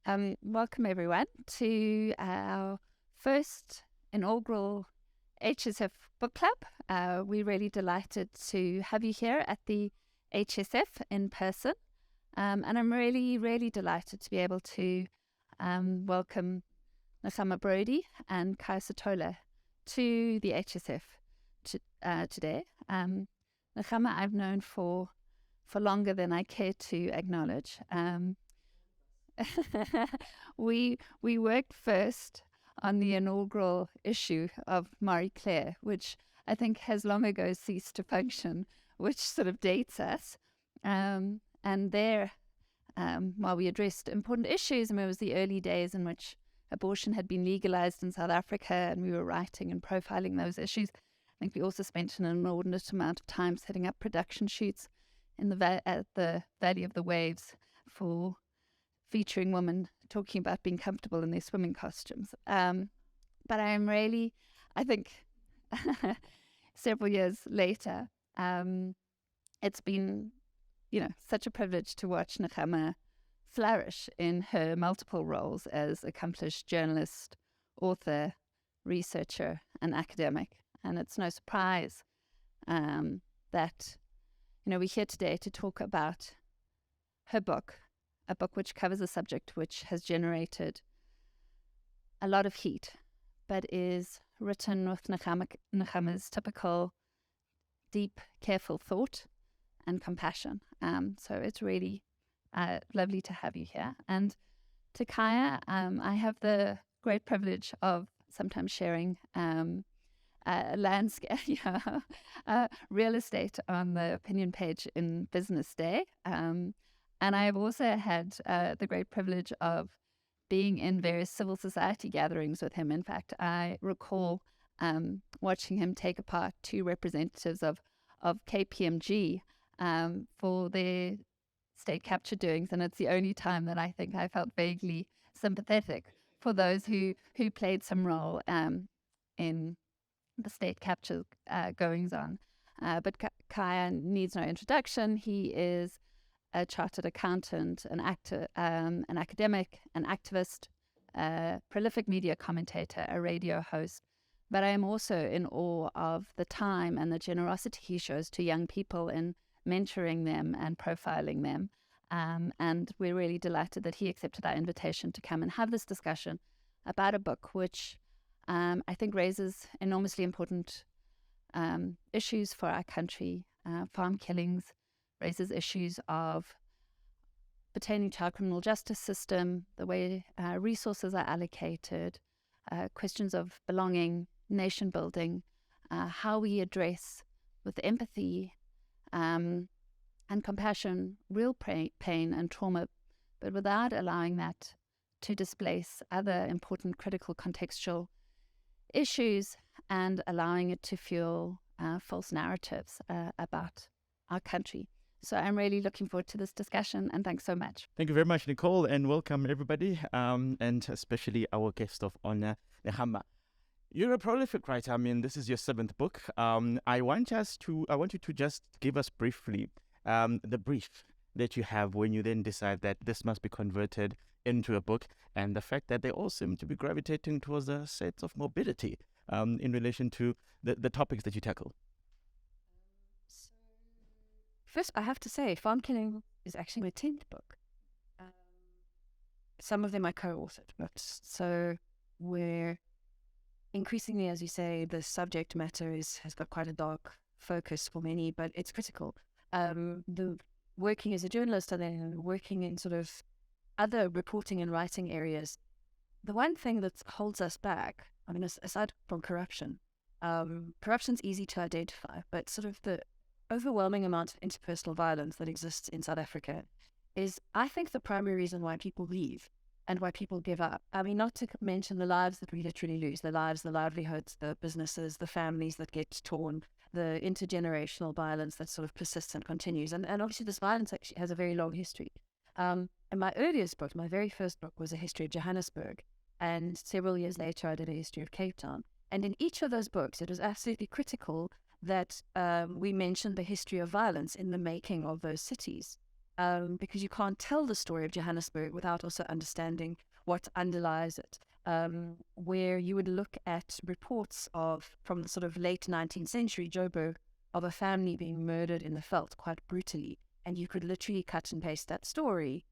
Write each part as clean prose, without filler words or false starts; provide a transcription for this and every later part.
Welcome everyone to our first inaugural HSF book club. We're really delighted to have you here at the HSF in person. And I'm really delighted to be able to welcome Nechama Brodie and Khaya Sithole to the HSF today. Nechama I've known for longer than I care to acknowledge. We worked first on the inaugural issue of Marie Claire, which I think has long ago ceased to function, which sort of dates us. And there, while we addressed important issues, and it was the early days in which abortion had been legalized in South Africa, and we were writing and profiling those issues. I think we also spent an inordinate amount of time setting up production shoots in at the Valley of the Waves for featuring women talking about being comfortable in their swimming costumes. But I think several years later, it's been, such a privilege to watch Nechama flourish in her multiple roles as accomplished journalist, author, researcher, and academic. And it's no surprise that, we're here today to talk about her book, a book which covers a subject which has generated a lot of heat, but is written with Nechama's typical deep, careful thought and compassion. So it's really lovely to have you here. And to Khaya, I have the great privilege of sometimes sharing landscape, real estate on the opinion page in Business Day. And I've also had the great privilege of being in various civil society gatherings with him. In fact, I recall watching him take apart two representatives of KPMG for their state capture doings. And it's the only time that I think I felt vaguely sympathetic for those who played some role in the state capture goings on. But Khaya needs no introduction. He is a chartered accountant, an actor, an academic, an activist, a prolific media commentator, a radio host. But I am also in awe of the time and the generosity he shows to young people in mentoring them and profiling them. And we're really delighted that he accepted our invitation to come and have this discussion about a book which I think raises enormously important issues for our country. Farm killings raises issues of pertaining to our criminal justice system, the way resources are allocated, questions of belonging, nation building, how we address with empathy and compassion real pain and trauma, but without allowing that to displace other important critical contextual issues and allowing it to fuel false narratives about our country. So I'm really looking forward to this discussion, and thanks so much. Thank you very much, Nicole, and welcome everybody, and especially our guest of honor, Nechama. You're a prolific writer. I mean, this is your 7th book. I want you to just give us briefly the brief that you have when you then decide that this must be converted into a book, and the fact that they all seem to be gravitating towards a sense of morbidity in relation to the topics that you tackle. First, I have to say, Farm Killing is actually my 10th book. Some of them I co-authored, but so we're increasingly, as you say, the subject matter has got quite a dark focus for many, but it's critical. The working as a journalist and then working in sort of other reporting and writing areas, the one thing that holds us back, I mean, aside from corruption, corruption's easy to identify, but sort of the overwhelming amount of interpersonal violence that exists in South Africa is, I think, the primary reason why people leave and why people give up. I mean, not to mention the lives that we literally lose, the lives, the livelihoods, the businesses, the families that get torn, the intergenerational violence that sort of persists and continues. And obviously this violence actually has a very long history. And my earliest book, my very first book, was a history of Johannesburg. And several years later, I did a history of Cape Town. And in each of those books, it was absolutely critical that we mentioned the history of violence in the making of those cities. because you can't tell the story of Johannesburg without also understanding what underlies it. Where you would look at reports from the sort of late 19th century Joburg, of a family being murdered in the veld quite brutally, and you could literally cut and paste that story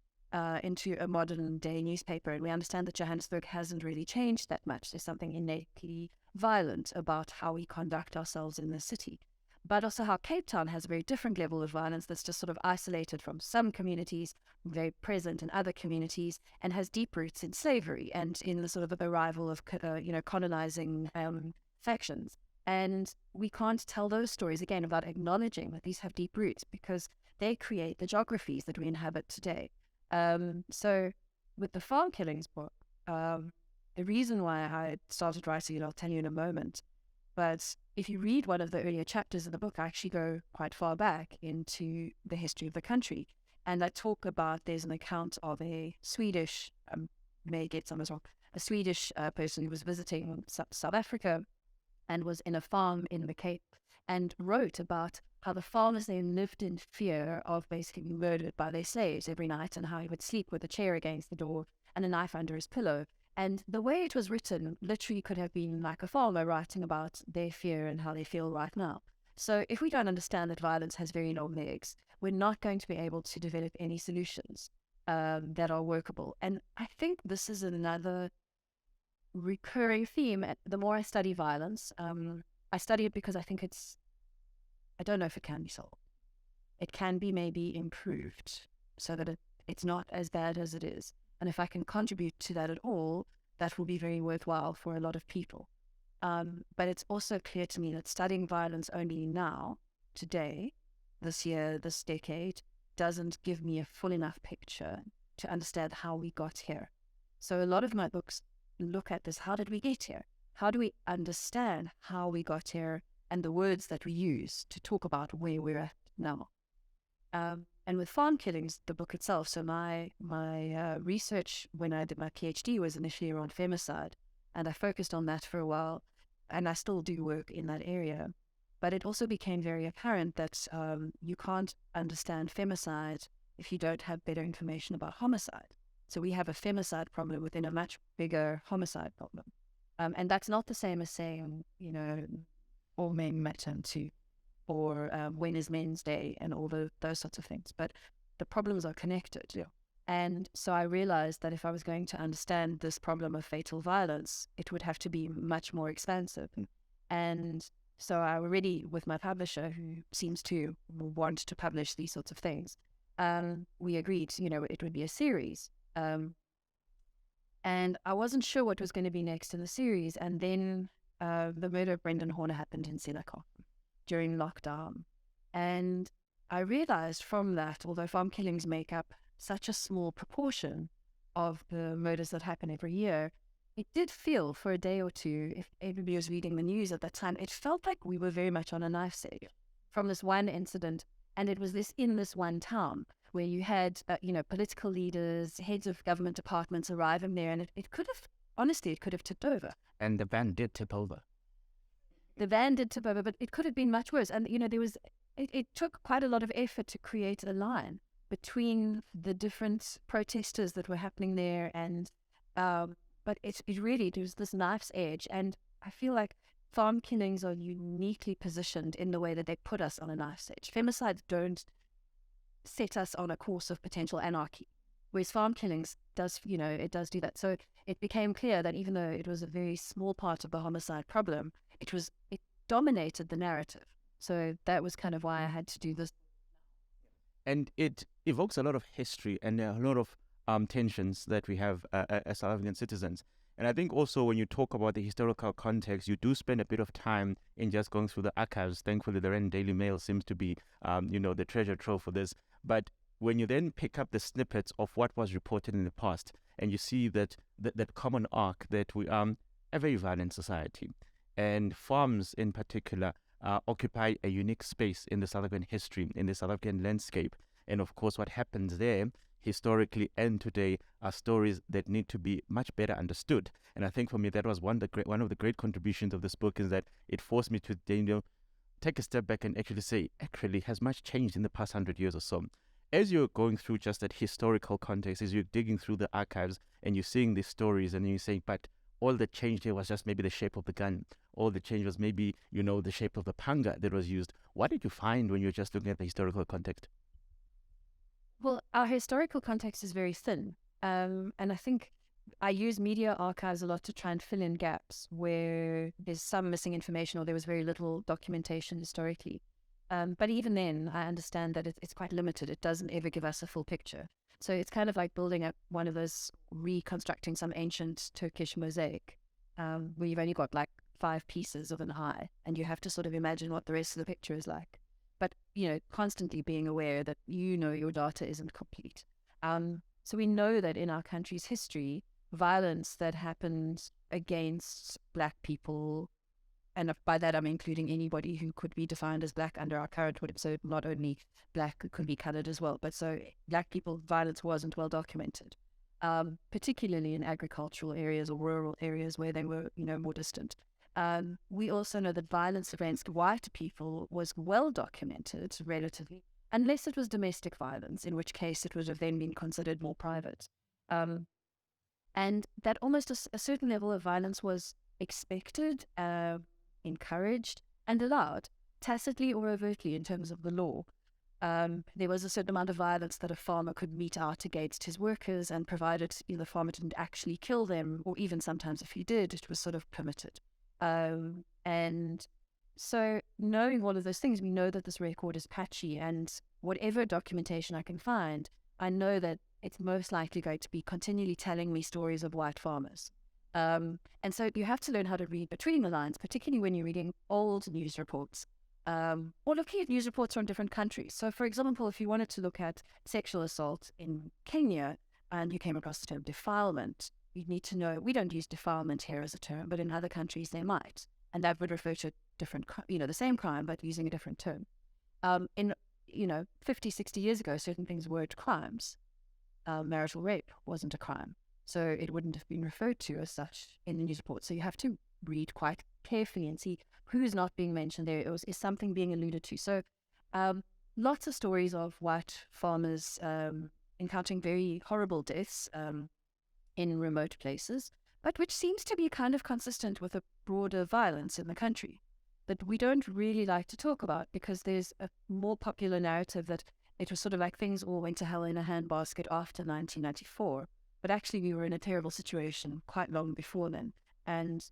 into a modern day newspaper. And we understand that Johannesburg hasn't really changed that much. There's something innately violent about how we conduct ourselves in the city, but also how Cape Town has a very different level of violence that's just sort of isolated from some communities, very present in other communities, and has deep roots in slavery and in the sort of arrival of colonizing factions. And we can't tell those stories, again, without acknowledging that these have deep roots, because they create the geographies that we inhabit today. So with the farm killings book, the reason why I started writing it, I'll tell you in a moment. But if you read one of the earlier chapters in the book, I actually go quite far back into the history of the country. And I talk about, there's an account of a Swedish, may get some as well, a Swedish person who was visiting South Africa and was in a farm in the Cape, and wrote about how the farmers then lived in fear of basically being murdered by their slaves every night, and how he would sleep with a chair against the door and a knife under his pillow. And the way it was written literally could have been like a farmer writing about their fear and how they feel right now. So if we don't understand that violence has very long legs, we're not going to be able to develop any solutions that are workable. And I think this is another recurring theme. The more I study violence, I study it because I think I don't know if it can be solved. It can be maybe improved so that it's not as bad as it is. And if I can contribute to that at all, that will be very worthwhile for a lot of people. But it's also clear to me that studying violence only now, today, this year, this decade, doesn't give me a full enough picture to understand how we got here. So a lot of my books look at this: how did we get here? How do we understand how we got here and the words that we use to talk about where we're at now? And with farm killings, the book itself, so my research when I did my PhD was initially around femicide, and I focused on that for a while, and I still do work in that area. But it also became very apparent that you can't understand femicide if you don't have better information about homicide. So we have a femicide problem within a much bigger homicide problem. And that's not the same as saying, all men matter too, or when is Men's Day, and all those sorts of things. But the problems are connected. Yeah. And so I realized that if I was going to understand this problem of fatal violence, it would have to be much more expansive. And so I already, with my publisher, who seems to want to publish these sorts of things, we agreed, it would be a series. And I wasn't sure what was going to be next in the series. And then the murder of Brendan Horner happened in Senekal during lockdown. And I realized from that, although farm killings make up such a small proportion of the murders that happen every year, it did feel for a day or two, if everybody was reading the news at that time, it felt like we were very much on a knife's edge from this one incident. And it was in this one town where you had, political leaders, heads of government departments arriving there. And it could have tipped over. And the van did tip over. The van did tip over, but it could have been much worse. And, it took quite a lot of effort to create a line between the different protesters that were happening there. And, but it was this knife's edge. And I feel like farm killings are uniquely positioned in the way that they put us on a knife's edge. Femicides don't set us on a course of potential anarchy, whereas farm killings does do that. So it became clear that even though it was a very small part of the homicide problem, it dominated the narrative. So that was kind of why I had to do this. And it evokes a lot of history and a lot of tensions that we have as South African citizens. And I think also when you talk about the historical context, you do spend a bit of time in just going through the archives. Thankfully, the Rand Daily Mail seems to be, the treasure trove for this. But when you then pick up the snippets of what was reported in the past, and you see that common arc that we are a very violent society, and farms in particular occupy a unique space in the South African history, in the South African landscape. And of course, what happens there historically and today are stories that need to be much better understood. And I think for me, that was one of the great contributions of this book, is that it forced me to take a step back and actually say, has much changed in the past 100 years or so? as you're going through just that historical context, as you're digging through the archives and you're seeing these stories and you're saying, but all that changed here was just maybe the shape of the gun. All the change was maybe, the shape of the panga that was used. What did you find when you're just looking at the historical context? Well, our historical context is very thin. And I think I use media archives a lot to try and fill in gaps where there's some missing information or there was very little documentation historically. But even then, I understand that it's quite limited. It doesn't ever give us a full picture. So it's kind of like building up one of those, reconstructing some ancient Turkish mosaic, where you've only got like 5 pieces of an eye, and you have to sort of imagine what the rest of the picture is like. But, constantly being aware that your data isn't complete. So we know that in our country's history, violence that happened against Black people, and by that I'm including anybody who could be defined as Black under our current order, so not only Black, it could be coloured as well, but so Black people, violence wasn't well documented, particularly in agricultural areas or rural areas where they were, more distant. We also know that violence against white people was well documented relatively, unless it was domestic violence, in which case it would have then been considered more private. And that almost a certain level of violence was expected, encouraged, and allowed, tacitly or overtly in terms of the law. There was a certain amount of violence that a farmer could mete out against his workers, and provided the farmer didn't actually kill them, or even sometimes if he did, it was sort of permitted. And so knowing all of those things, we know that this record is patchy, and whatever documentation I can find, I know that it's most likely going to be continually telling me stories of white farmers. And so you have to learn how to read between the lines, particularly when you're reading old news reports, or looking at news reports from different countries. So, for example, if you wanted to look at sexual assault in Kenya and you came across the term defilement, you'd need to know, we don't use defilement here as a term, but in other countries they might. And that would refer to different, the same crime, but using a different term. In 50, 60 years ago, certain things weren't crimes. Marital rape wasn't a crime, so it wouldn't have been referred to as such in the news report. So you have to read quite carefully and see who's not being mentioned there. Is something being alluded to? So lots of stories of white farmers encountering very horrible deaths in remote places, but which seems to be kind of consistent with a broader violence in the country that we don't really like to talk about, because there's a more popular narrative that it was sort of like things all went to hell in a handbasket after 1994. But actually we were in a terrible situation quite long before then. And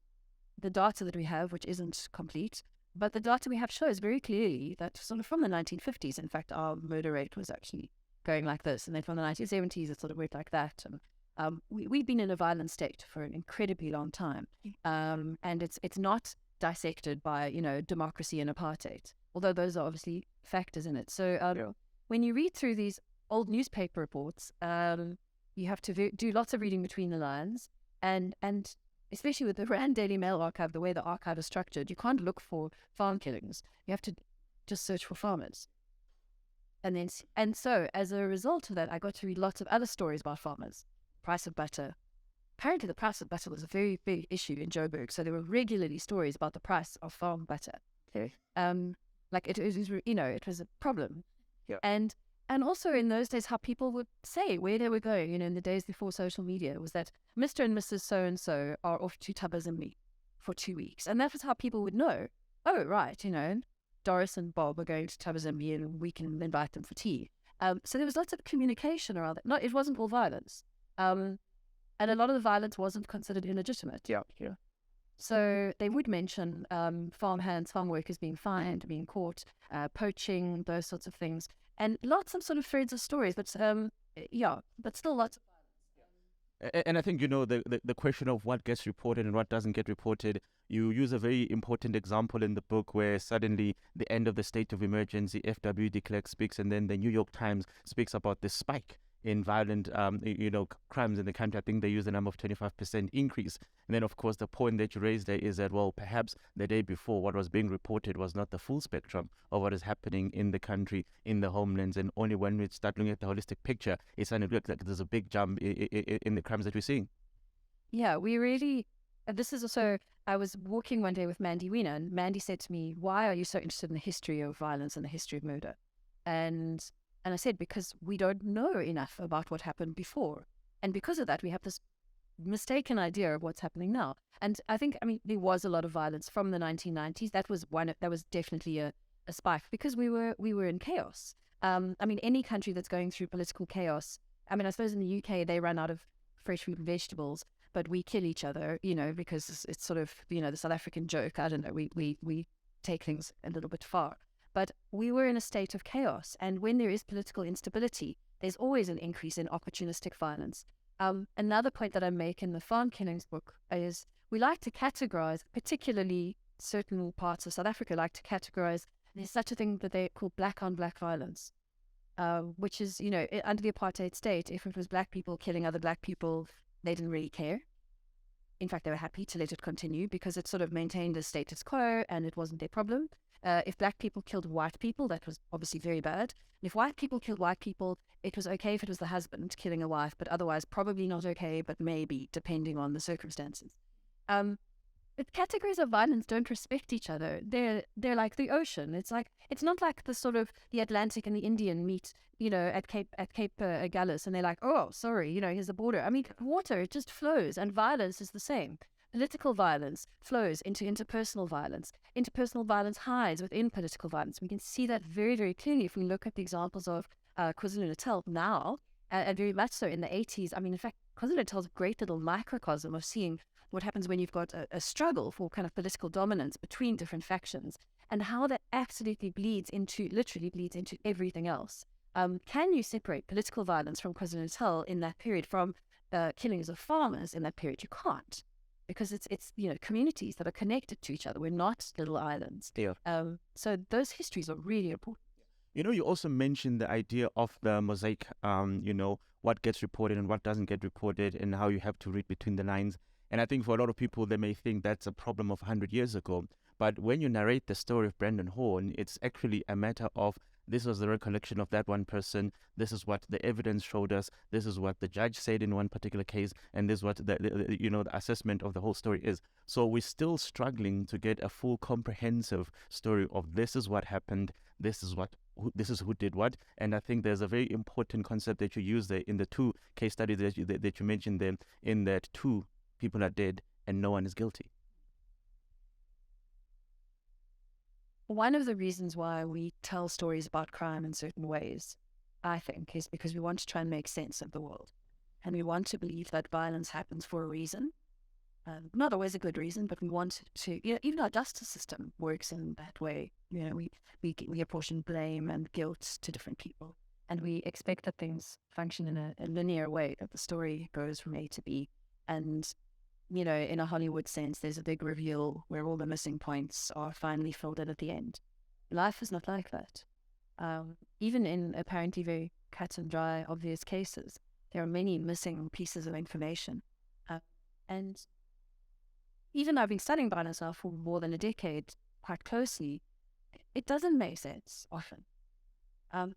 the data that we have, which isn't complete, but the data we have shows very clearly that sort of from the 1950s, in fact, our murder rate was actually going like this. And then from the 1970s, it sort of went like that. And we've been in a violent state for an incredibly long time. And it's not dissected by, democracy and apartheid, although those are obviously factors in it. So when you read through these old newspaper reports, you have to do lots of reading between the lines, and especially with the Rand Daily Mail archive, the way the archive is structured, you can't look for farm killings. You have to just search for farmers. And so as a result of that, I got to read lots of other stories about farmers. Price of butter. Apparently the price of butter was a very big issue in Joburg, so there were regularly stories about the price of farm butter. Okay. Like it was, it was a problem. Yeah. And also in those days, how people would say where they were going, in the days before social media, was that Mr. and Mrs. So-and-so are off to Tabazimbi for 2 weeks. And that was how people would know, oh, right, Doris and Bob are going to Tabazimbi and we can invite them for tea. So there was lots of communication around that. It wasn't all violence. And a lot of the violence wasn't considered illegitimate. Yeah. So they would mention farm hands, farm workers being fined, being caught, poaching, those sorts of things. And lots of sort of threads of stories, but but still lots of violence. And I think, the question of what gets reported and what doesn't get reported, you use a very important example in the book where suddenly the end of the state of emergency, FW de Klerk speaks, and then the New York Times speaks about the spike in violent, crimes in the country. I think they use the number of 25% increase. And then, of course, the point that you raised there is that, well, perhaps the day before what was being reported was not the full spectrum of what is happening in the country, in the homelands. And only when we start looking at the holistic picture, it's starting to look like there's a big jump in the crimes that we're seeing. Yeah, we really, this is also, I was walking one day with Mandy Wiener, and Mandy said to me, why are you so interested in the history of violence and the history of murder? And And I said, because we don't know enough about what happened before. And because of that, we have this mistaken idea of what's happening now. And I think, there was a lot of violence from the 1990s. That was definitely a spike, because we were in chaos. Any country that's going through political chaos, I suppose in the UK, they run out of fresh fruit and vegetables, but we kill each other, because it's sort of, the South African joke. I don't know, we take things a little bit far. But we were in a state of chaos. And when there is political instability, there's always an increase in opportunistic violence. Another point that I make in the farm killings book is we like to categorize, particularly certain parts of South Africa like to categorize, there's such a thing that they call black on black violence, which is, under the apartheid state, if it was black people killing other black people, they didn't really care. In fact, they were happy to let it continue because it sort of maintained the status quo and it wasn't their problem. If black people killed white people, that was obviously very bad. And if white people killed white people, it was okay if it was the husband killing a wife, but otherwise probably not okay, but maybe, depending on the circumstances. But categories of violence don't respect each other. They're like the ocean. It's not like the sort of the Atlantic and the Indian meet, at Cape Agulhas, and they're like, oh, sorry, here's the border. Water, it just flows, and violence is the same. Political violence flows into interpersonal violence. Interpersonal violence hides within political violence. We can see that very, very clearly if we look at the examples of KwaZulu-Natal now, and very much so in the 80s. In fact, KwaZulu-Natal is a great little microcosm of seeing what happens when you've got a struggle for kind of political dominance between different factions, and how that absolutely literally bleeds into everything else. Can you separate political violence from KwaZulu-Natal in that period from killings of farmers in that period? You can't. Because it's communities that are connected to each other. We're not little islands. Yeah. So those histories are really important. You also mentioned the idea of the mosaic, what gets reported and what doesn't get reported, and how you have to read between the lines. And I think for a lot of people, they may think that's a problem of 100 years ago. But when you narrate the story of Brandon Horn, it's actually a matter of this was the recollection of that one person. This is what the evidence showed us. This is what the judge said in one particular case, and this is what the assessment of the whole story is. So we're still struggling to get a full, comprehensive story of this is what happened. This is who did what. And I think there's a very important concept that you use there in the two case studies that you mentioned there, in that two people are dead and no one is guilty. One of the reasons why we tell stories about crime in certain ways, I think, is because we want to try and make sense of the world. And we want to believe that violence happens for a reason. Not always a good reason, but we want to, even our justice system works in that way. We apportion blame and guilt to different people. And we expect that things function in a linear way, that the story goes from A to B. And in a Hollywood sense, there's a big reveal where all the missing points are finally filled in at the end. Life is not like that. Even in apparently very cut and dry, obvious cases, there are many missing pieces of information. And even though I've been studying violence now for more than a decade quite closely, it doesn't make sense often.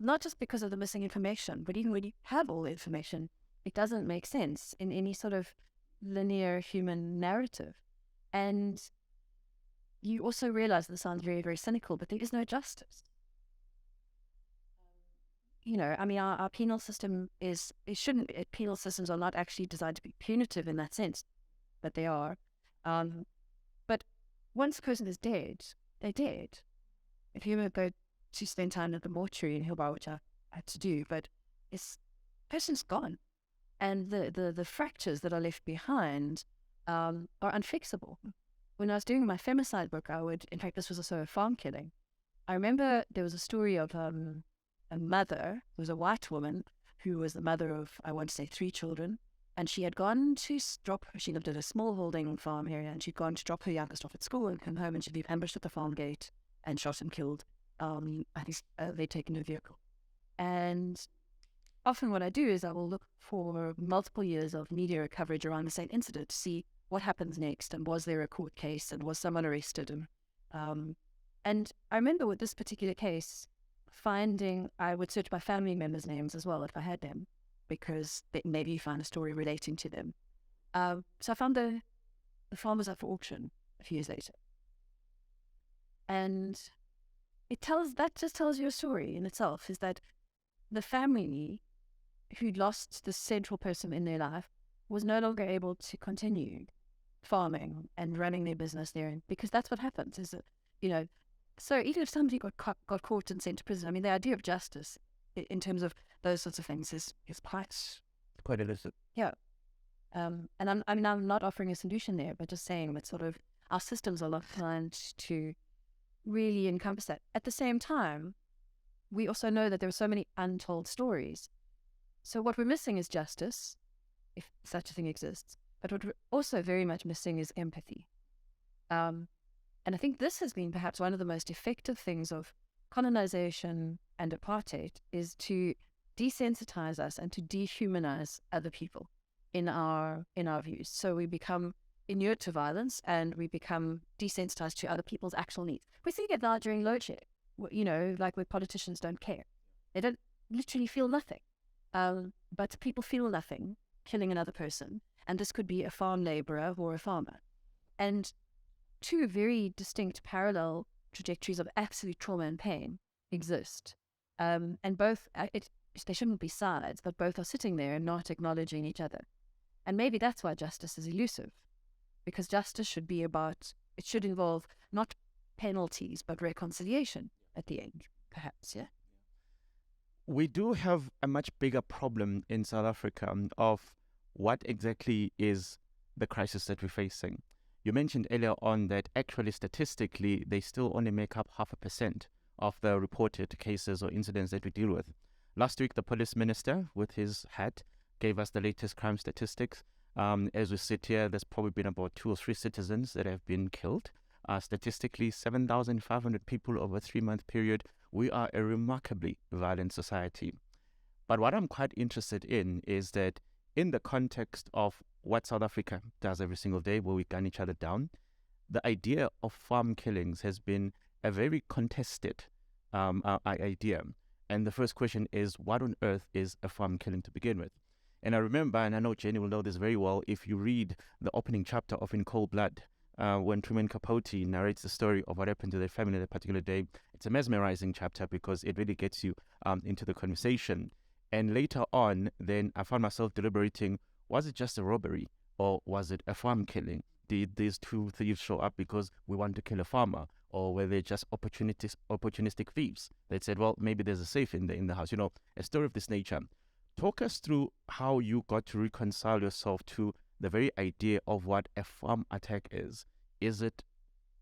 Not just because of the missing information, but even when you have all the information, it doesn't make sense in any sort of linear human narrative. And you also realize, this sounds very, very cynical, but there is no justice. Our penal system penal systems are not actually designed to be punitive in that sense, but they are. But once a person is dead, they're dead. If you ever go to spend time at the mortuary in Hillbrow, which I had to do, but the person's gone. And the fractures that are left behind are unfixable. When I was doing my femicide book, in fact, this was also a farm killing. I remember there was a story of a mother, who was a white woman, who was the mother of, I want to say, 3 children. And she had gone to she lived at a small holding farm area, and she'd gone to drop her youngest off at school and come home, and she'd been ambushed at the farm gate and shot and killed. I think they'd taken a vehicle. And often what I do is I will look for multiple years of media coverage around the same incident to see what happens next, and was there a court case, and was someone arrested. And I remember with this particular case, I would search by family members' names as well if I had them, because maybe you find a story relating to them. So I found the farm was up for auction a few years later. And that just tells you a story in itself, is that the family who lost the central person in their life was no longer able to continue farming and running their business there, because that's what happens. Is that, so even if somebody got caught and sent to prison, I mean, the idea of justice in terms of those sorts of things is quite illicit. Yeah. And I'm not offering a solution there, but just saying that sort of our systems are not designed to really encompass that. At the same time, we also know that there are so many untold stories. So what we're missing is justice, if such a thing exists. But what we're also very much missing is empathy. And I think this has been perhaps one of the most effective things of colonization and apartheid, is to desensitize us and to dehumanize other people in our views. So we become inert to violence and we become desensitized to other people's actual needs. We see it now during load shedding, like where politicians don't care. They don't literally feel nothing. But people feel nothing killing another person. And this could be a farm laborer or a farmer. And two very distinct parallel trajectories of absolute trauma and pain exist. And both, they shouldn't be sides, but both are sitting there and not acknowledging each other. And maybe that's why justice is elusive, because justice should involve not penalties, but reconciliation at the end, perhaps, yeah? We do have a much bigger problem in South Africa of what exactly is the crisis that we're facing. You mentioned earlier on that actually statistically, they still only make up 0.5% of the reported cases or incidents that we deal with. Last week, the police minister, with his hat, gave us the latest crime statistics. As we sit here, there's probably been about 2 or 3 citizens that have been killed. Statistically, 7,500 people over a 3-month period. We are a remarkably violent society. But what I'm quite interested in is that in the context of what South Africa does every single day, where we gun each other down, the idea of farm killings has been a very contested idea. And the first question is, what on earth is a farm killing to begin with? And I remember, and I know Jenny will know this very well, if you read the opening chapter of In Cold Blood, when Truman Capote narrates the story of what happened to their family that particular day, it's a mesmerizing chapter because it really gets you into the conversation. And later on, then I found myself deliberating, was it just a robbery or was it a farm killing? Did these 2 thieves show up because we want to kill a farmer? Or were they just opportunistic thieves that said, well, maybe there's a safe in the house? A story of this nature. Talk us through how you got to reconcile yourself to the very idea of what a farm attack is. Is it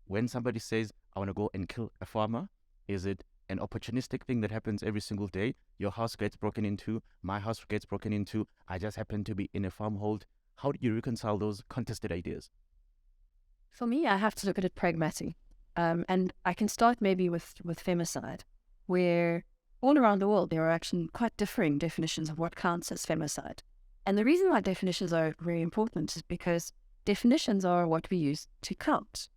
when somebody says, I want to go and kill a farmer? Is it an opportunistic thing that happens every single day? Your house gets broken into, my house gets broken into, I just happen to be in a farmhold. How do you reconcile those contested ideas? For me, I have to look at it pragmatically. And I can start maybe with femicide, where all around the world there are actually quite differing definitions of what counts as femicide. And the reason why definitions are very important is because definitions are what we use to count.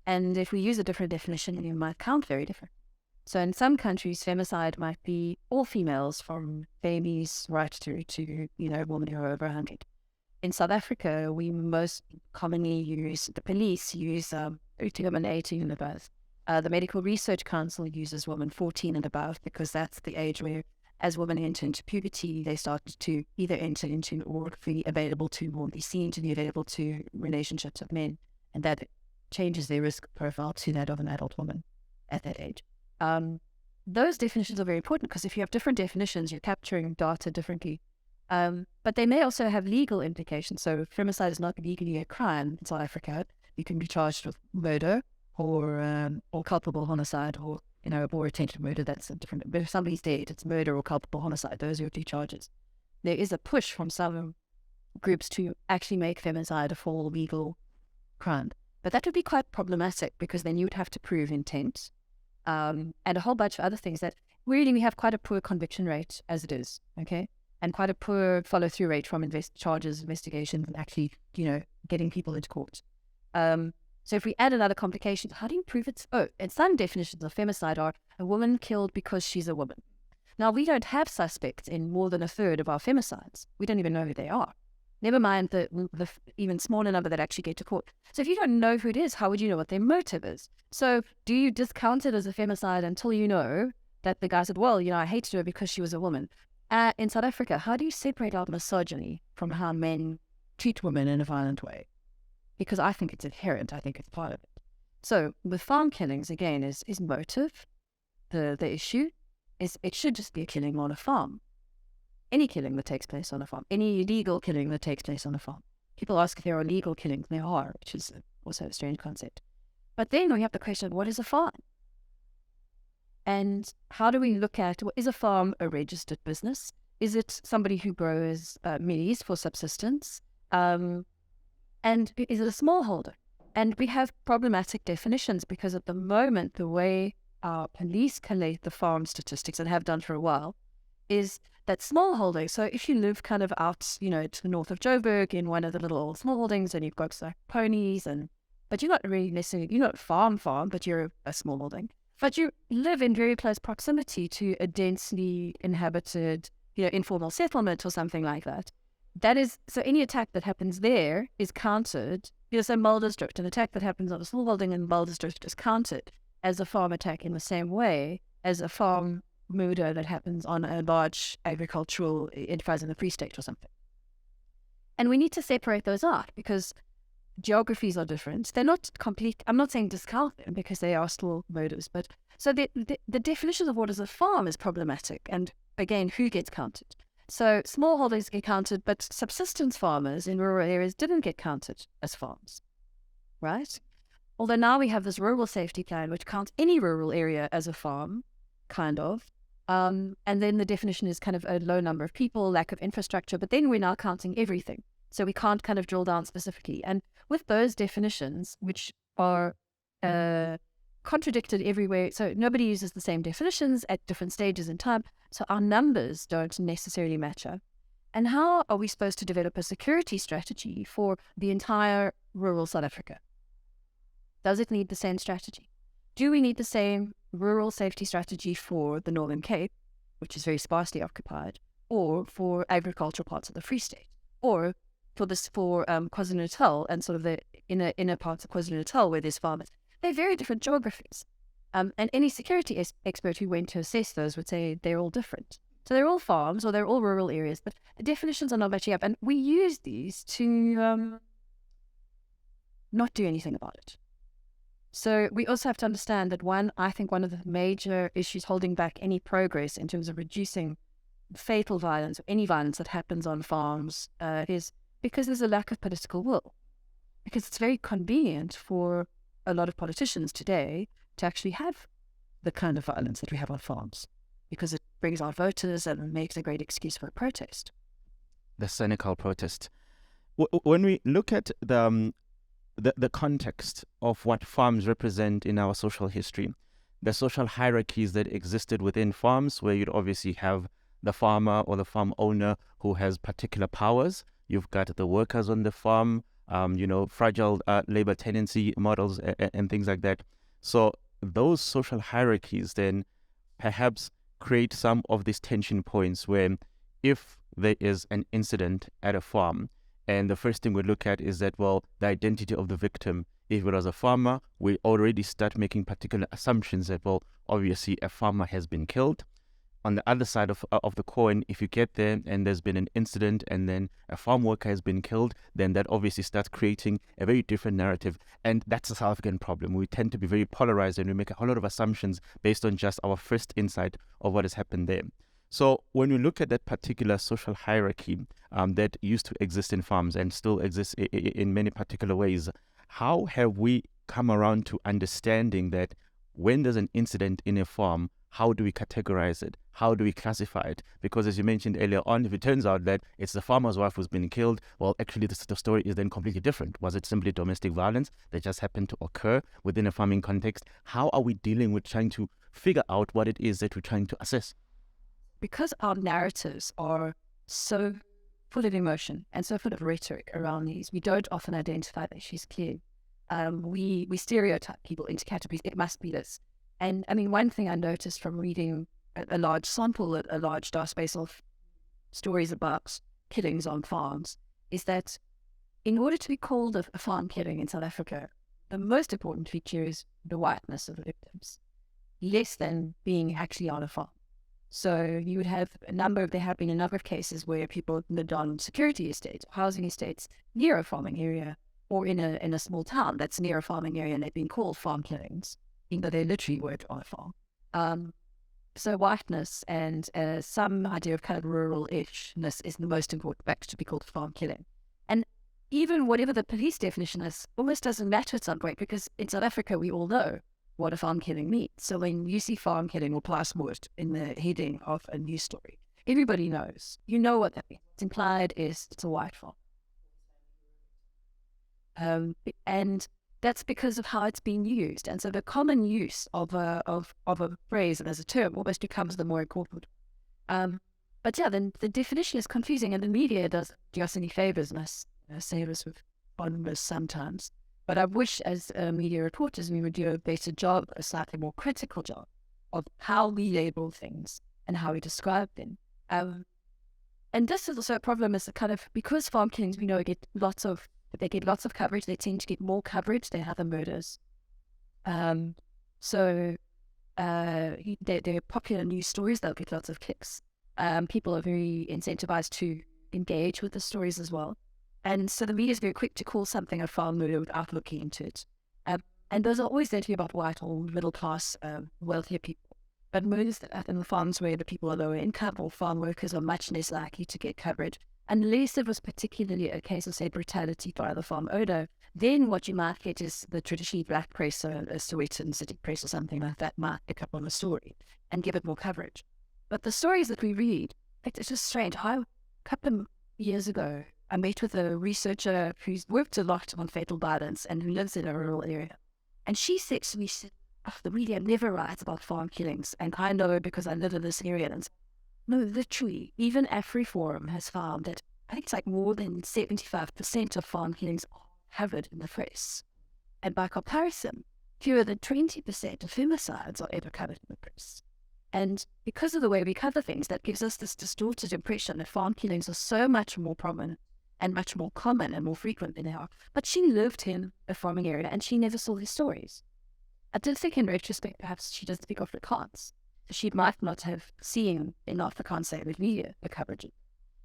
And if we use a different definition, you might count very different. So in some countries, femicide might be all females, from babies right through to, women who are over 100. In South Africa, we most commonly the police use women 18 and above. The Medical Research Council uses women 14 and above, because that's the age where, as women enter into puberty, they start to either enter into or be available to, or be seen to be available to, relationships with men. And that changes their risk profile to that of an adult woman at that age. Those definitions are very important, because if you have different definitions, you're capturing data differently. But they may also have legal implications. So if femicide is not legally a crime in South Africa, you can be charged with murder or culpable homicide, or or attempted murder. That's a different. But if somebody's dead, it's murder or culpable homicide. Those are your 2 charges. There is a push from some groups to actually make femicide a full legal crime, but that would be quite problematic, because then you would have to prove intent, and a whole bunch of other things that really we have quite a poor conviction rate as it is. Okay. And quite a poor follow-through rate from charges, investigations, and actually, getting people into court. So if we add another complication, how do you prove it's... and some definitions of femicide are a woman killed because she's a woman. Now, we don't have suspects in more than a third of our femicides. We don't even know who they are. Never mind the even smaller number that actually get to court. So if you don't know who it is, how would you know what their motive is? So do you discount it as a femicide until you know that the guy said, well, I hated her because she was a woman. In South Africa, how do you separate out misogyny from how men treat women in a violent way? Because I think it's inherent. I think it's part of it. So with farm killings, again, is motive the issue? Is it should just be a killing on a farm. Any killing that takes place on a farm, any illegal killing that takes place on a farm. People ask if there are illegal killings, there are, which is also a strange concept. But then we have the question, what is a farm? And how do we look at, is a farm a registered business? Is it somebody who grows maize for subsistence? And is it a smallholder? And we have problematic definitions because at the moment, the way our police collate the farm statistics and have done for a while is that smallholding. So if you live kind of out, to the north of Joburg in one of the little smallholdings and you've got like ponies but you're not really necessarily, you're not farm, but you're a smallholding. But you live in very close proximity to a densely inhabited, informal settlement or something like that. That is, so any attack that happens there is counted. So Muldersdrift, an attack that happens on a smallholding in Muldersdrift is counted as a farm attack in the same way as a farm murder that happens on a large agricultural enterprise in the Free State or something. And we need to separate those out because geographies are different. They're not complete. I'm not saying discount them because they are still murders. But so the definition of what is a farm is problematic. And again, who gets counted? So smallholders get counted, but subsistence farmers in rural areas didn't get counted as farms, right? Although now we have this rural safety plan, which counts any rural area as a farm, kind of. And then the definition is kind of a low number of people, lack of infrastructure, but then we're now counting everything. So we can't kind of drill down specifically. And with those definitions, which are contradicted everywhere, so nobody uses the same definitions at different stages in time, so our numbers don't necessarily match up. And how are we supposed to develop a security strategy for the entire rural South Africa? Does it need the same strategy? Do we need the same rural safety strategy for the Northern Cape, which is very sparsely occupied, or for agricultural parts of the Free State, or for KwaZulu-Natal and sort of the inner parts of KwaZulu-Natal where there's farmers? They're very different geographies. And any security expert who went to assess those would say they're all different. So they're all farms or they're all rural areas, but the definitions are not matching up. And we use these to not do anything about it. So we also have to understand that I think one of the major issues holding back any progress in terms of reducing fatal violence or any violence that happens on farms is because there's a lack of political will. Because it's very convenient for a lot of politicians today to actually have the kind of violence that we have on farms because it brings out voters and makes a great excuse for a protest. The cynical protest. When we look at the context of what farms represent in our social history, the social hierarchies that existed within farms, where you'd obviously have the farmer or the farm owner who has particular powers. You've got the workers on the farm, fragile labor tenancy models and things like that. So those social hierarchies then perhaps create some of these tension points where if there is an incident at a farm, and the first thing we look at is that, well, the identity of the victim. If it was a farmer, we already start making particular assumptions that, well, obviously a farmer has been killed. On the other side of the coin, if you get there and there's been an incident and then a farm worker has been killed, then that obviously starts creating a very different narrative. And that's a South African problem. We tend to be very polarized and we make a whole lot of assumptions based on just our first insight of what has happened there. So when we look at that particular social hierarchy that used to exist in farms and still exists in many particular ways, how have we come around to understanding that when there's an incident in a farm, how do we categorize it? How do we classify it? Because as you mentioned earlier on, if it turns out that it's the farmer's wife who's been killed, well, actually the story is then completely different. Was it simply domestic violence that just happened to occur within a farming context? How are we dealing with trying to figure out what it is that we're trying to assess? Because our narratives are so full of emotion and so full of rhetoric around these, we don't often identify that she's clear. We stereotype people into categories. It must be this. And I mean, one thing I noticed from reading a large sample, a large database of stories about killings on farms, is that in order to be called a farm killing in South Africa, the most important feature is the whiteness of the victims. less than being actually on a farm. So you would have there have been a number of cases where people lived on security estates, housing estates near a farming area, or in a small town that's near a farming area, and they've been called farm killings, even though they literally weren't on a farm. So whiteness and some idea of kind of rural-ishness is the most important factor to be called farm killing. And even whatever the police definition is, almost doesn't matter at some point, because in South Africa we all know what a farm killing means. So when you see farm killing or plaasmoord in the heading of a news story, everybody knows. You know what that means. What's implied is it's a white farm. And that's because of how it's being used. And so the common use of a phrase and as a term almost becomes the more important. But yeah, then the definition is confusing, and the media doesn't do us any favors, and I say this with fondness sometimes. But I wish as media reporters we would do a better job, a slightly more critical job of how we label things and how we describe them. And this is also a problem, is because farm killings, we know, get lots of coverage. They tend to get more coverage than other murders. So they're popular news stories. They'll get lots of clicks. People are very incentivized to engage with the stories as well. And so the media is very quick to call something a farm murder without looking into it. And those are always going to be about white or middle class, wealthier people. But murders that happen in the farms where the people are lower income or farm workers are much less likely to get coverage, unless it was particularly a case of, say, brutality by the farm owner. Then what you might get is the traditionally black press, a Sowetan city press or something like that, might pick up on the story and give it more coverage. But the stories that we read, it's just strange. A couple of years ago, I met with a researcher who's worked a lot on fatal violence and who lives in a rural area. And she said to me, the media never writes about farm killings. And I know because I live in this area. And no, literally, even AfriForum has found that I think it's like more than 75% of farm killings are covered in the press. And by comparison, fewer than 20% of femicides are ever covered in the press. And because of the way we cover things, that gives us this distorted impression that farm killings are so much more prominent and much more common and more frequent than they are. But she lived in a farming area and she never saw these stories. I did think in retrospect perhaps she doesn't speak Afrikaans. She might not have seen in Afrikaans say the media the coverage.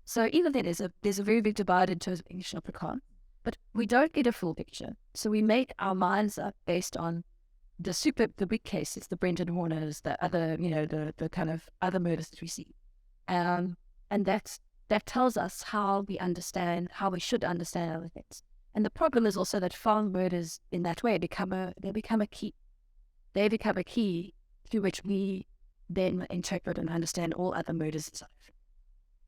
So even then there's a very big divide in terms of English and Afrikaans. But we don't get a full picture. So we make our minds up based on the big cases, the Brendan Horners, the other, the kind of other murders that we see. And that tells us how we should understand other things. And the problem is also that farm murders in that way become a key. They become a key through which we then interpret and understand all other murders in South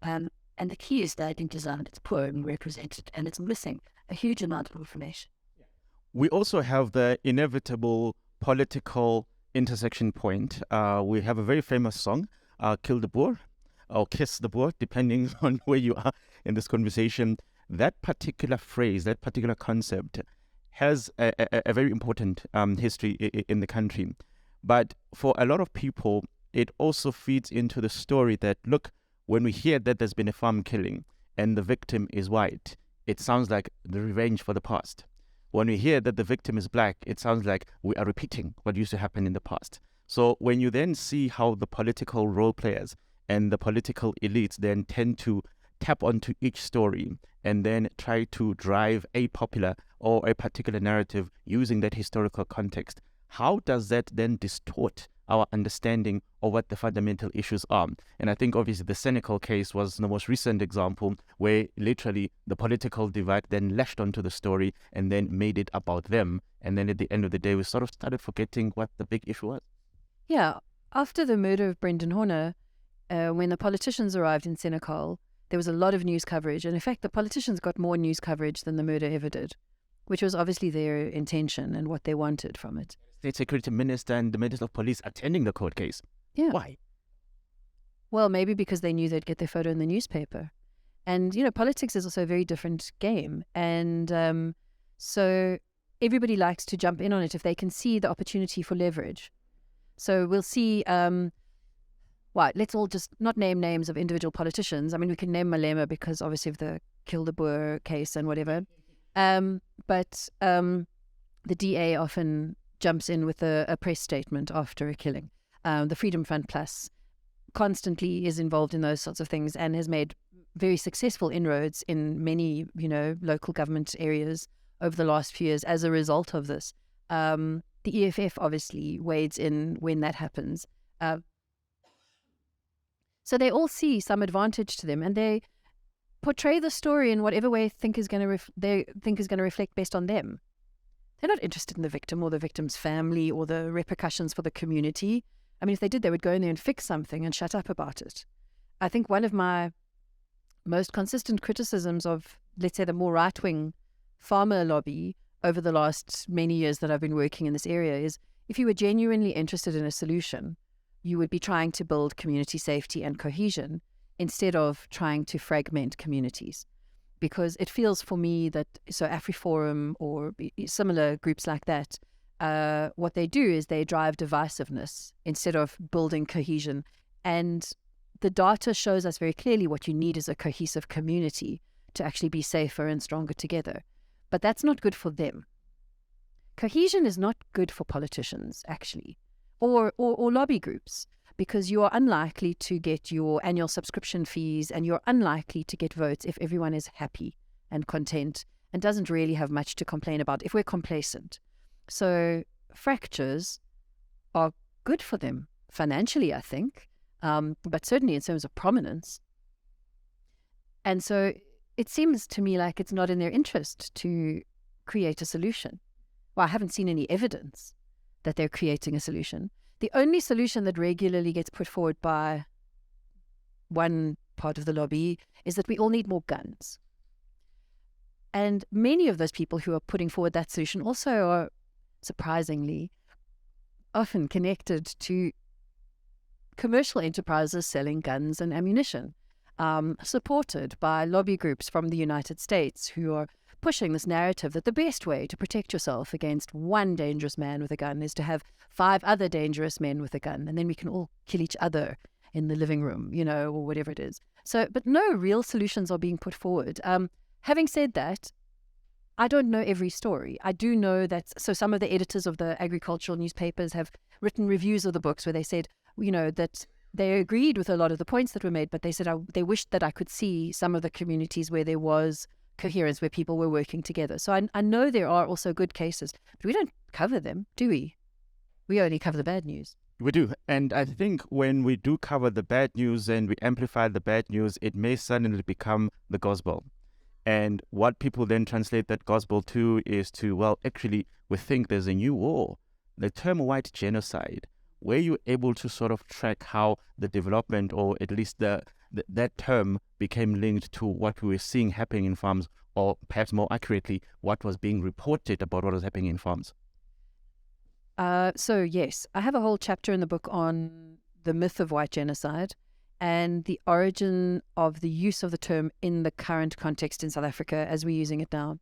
Africa. And the key is that in design, it's poor and represented, and it's missing a huge amount of information. We also have the inevitable political intersection point. We have a very famous song, Kill the Boer, or Kiss the Boer, depending on where you are in this conversation. That particular phrase, that particular concept has a very important history in the country. But for a lot of people, it also feeds into the story that, look, when we hear that there's been a farm killing and the victim is white, it sounds like the revenge for the past. When we hear that the victim is black, it sounds like we are repeating what used to happen in the past. So when you then see how the political role players and the political elites then tend to tap onto each story and then try to drive a popular or a particular narrative using that historical context, how does that then distort our understanding of what the fundamental issues are? And I think obviously the Senegal case was the most recent example where literally the political divide then lashed onto the story and then made it about them. And then at the end of the day, we sort of started forgetting what the big issue was. Yeah. After the murder of Brendan Horner, when the politicians arrived in Senegal, there was a lot of news coverage. And in fact, the politicians got more news coverage than the murder ever did, which was obviously their intention and what they wanted from it. State Security Minister and the Minister of Police attending the court case. Yeah. Why? Well, maybe because they knew they'd get their photo in the newspaper. And, politics is also a very different game. And so everybody likes to jump in on it if they can see the opportunity for leverage. So we'll see, let's all just not name names of individual politicians. I mean, we can name Malema because obviously of the Kill the Boer case and whatever. But the DA often jumps in with a press statement after a killing. the Freedom Front Plus, constantly is involved in those sorts of things and has made very successful inroads in many, local government areas over the last few years as a result of this. The EFF obviously wades in when that happens. So they all see some advantage to them, and they portray the story in whatever way they think is going to reflect best on them. They're not interested in the victim or the victim's family or the repercussions for the community. I mean, if they did, they would go in there and fix something and shut up about it. I think one of my most consistent criticisms of, let's say, the more right-wing farmer lobby over the last many years that I've been working in this area is, if you were genuinely interested in a solution, you would be trying to build community safety and cohesion instead of trying to fragment communities. Because it feels for me that, so AfriForum or similar groups like that, what they do is they drive divisiveness instead of building cohesion. And the data shows us very clearly what you need is a cohesive community to actually be safer and stronger together. But that's not good for them. Cohesion is not good for politicians, actually, or lobby groups, because you are unlikely to get your annual subscription fees and you're unlikely to get votes if everyone is happy and content and doesn't really have much to complain about if we're complacent. So fractures are good for them financially, I think, but certainly in terms of prominence. And so it seems to me like it's not in their interest to create a solution. Well, I haven't seen any evidence that they're creating a solution. The only solution that regularly gets put forward by one part of the lobby is that we all need more guns. And many of those people who are putting forward that solution also are, surprisingly, often connected to commercial enterprises selling guns and ammunition, supported by lobby groups from the United States who are pushing this narrative that the best way to protect yourself against one dangerous man with a gun is to have 5 other dangerous men with a gun, and then we can all kill each other in the living room, or whatever it is. So, but no real solutions are being put forward. Having said that, I don't know every story. I do know that, so some of the editors of the agricultural newspapers have written reviews of the books where they said, that they agreed with a lot of the points that were made, but they said they wished that I could see some of the communities where there was coherence, where people were working together. So I know there are also good cases, but we don't cover them, do we? We only cover the bad news. We do. And I think when we do cover the bad news and we amplify the bad news, it may suddenly become the gospel. And what people then translate that gospel to is to, well, actually, we think there's a new war. The term white genocide, were you able to sort of track how the development, or at least that term, became linked to what we were seeing happening in farms, or perhaps more accurately, what was being reported about what was happening in farms? So yes, I have a whole chapter in the book on the myth of white genocide and the origin of the use of the term in the current context in South Africa as we're using it now.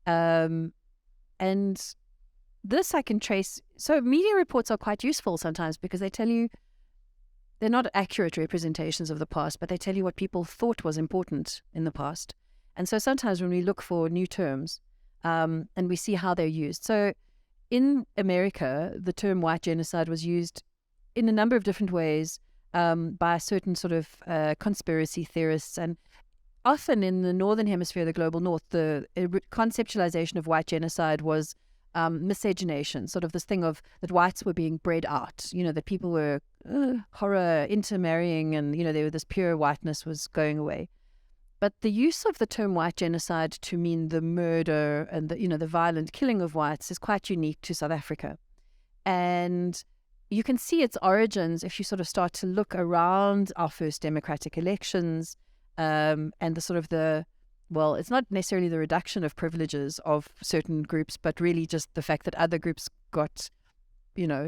And this I can trace. So media reports are quite useful sometimes because they tell you, they're not accurate representations of the past, but they tell you what people thought was important in the past. And so sometimes when we look for new terms and we see how they're used. So in America, the term white genocide was used in a number of different ways by certain sort of conspiracy theorists. And often in the Northern Hemisphere, the global North, the conceptualization of white genocide was miscegenation, sort of this thing of that whites were being bred out, that people were horror intermarrying, and there was this pure whiteness was going away. But the use of the term white genocide to mean the murder and the violent killing of whites is quite unique to South Africa. And you can see its origins if you sort of start to look around our first democratic elections and the sort of well, it's not necessarily the reduction of privileges of certain groups, but really just the fact that other groups got,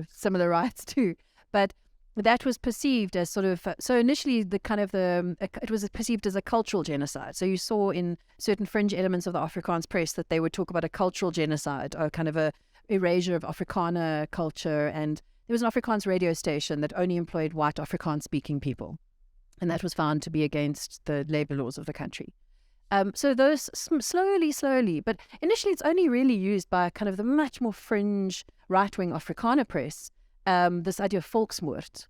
similar rights too. But that was perceived as sort of, so initially it was perceived as a cultural genocide. So you saw in certain fringe elements of the Afrikaans press that they would talk about a cultural genocide, or kind of a erasure of Afrikaner culture. And there was an Afrikaans radio station that only employed white Afrikaans speaking people. And that was found to be against the labor laws of the country. So those slowly, but initially it's only really used by kind of the much more fringe right-wing Afrikaner press this idea of volksmoord.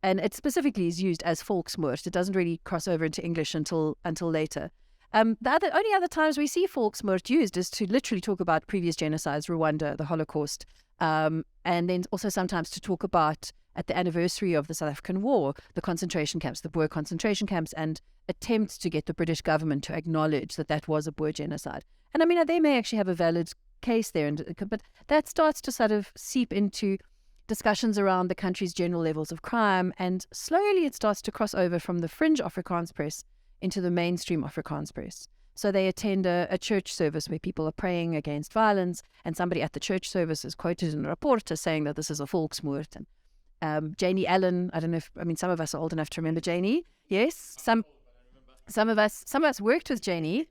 And it specifically is used as volksmoord. It doesn't really cross over into English until later. The only other times we see volksmoord used is to literally talk about previous genocides, Rwanda, the Holocaust, and then also sometimes to talk about, at the anniversary of the South African War, the concentration camps, the Boer concentration camps, and attempts to get the British government to acknowledge that that was a Boer genocide. And I mean, they may actually have a valid case there, but that starts to sort of seep into discussions around the country's general levels of crime, and slowly it starts to cross over from the fringe Afrikaans press into the mainstream Afrikaans press. So they attend a church service where people are praying against violence, and somebody at the church service is quoted in a report as saying that this is a volksmoord. And Janie Allen, I don't know if, I mean, some of us are old enough to remember Janie. Yes, some of us worked with Janie.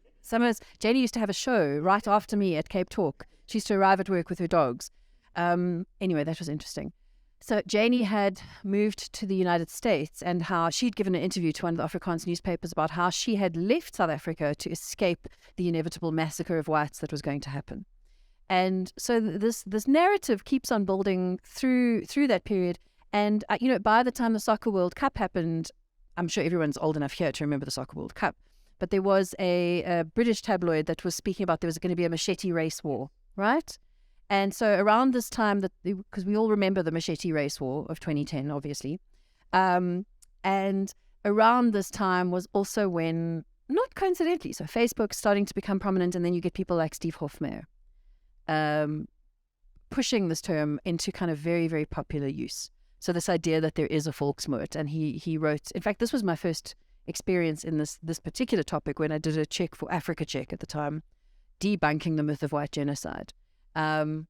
Janie used to have a show right after me at Cape Talk. She used to arrive at work with her dogs. Anyway, that was interesting. So Janie had moved to the United States, and how she'd given an interview to one of the Afrikaans newspapers about how she had left South Africa to escape the inevitable massacre of whites that was going to happen. And so this narrative keeps on building through that period. And, by the time the Soccer World Cup happened, I'm sure everyone's old enough here to remember the Soccer World Cup, but there was a British tabloid that was speaking about there was going to be a machete race war, right? And so around this time, because we all remember the machete race war of 2010, obviously, and around this time was also when, not coincidentally, so Facebook's starting to become prominent, and then you get people like Steve Hofmeyr pushing this term into kind of very, very popular use. So this idea that there is a volksmoord, and he wrote, in fact, this was my first experience in this particular topic when I did a check for Africa Check at the time, debunking the myth of white genocide. And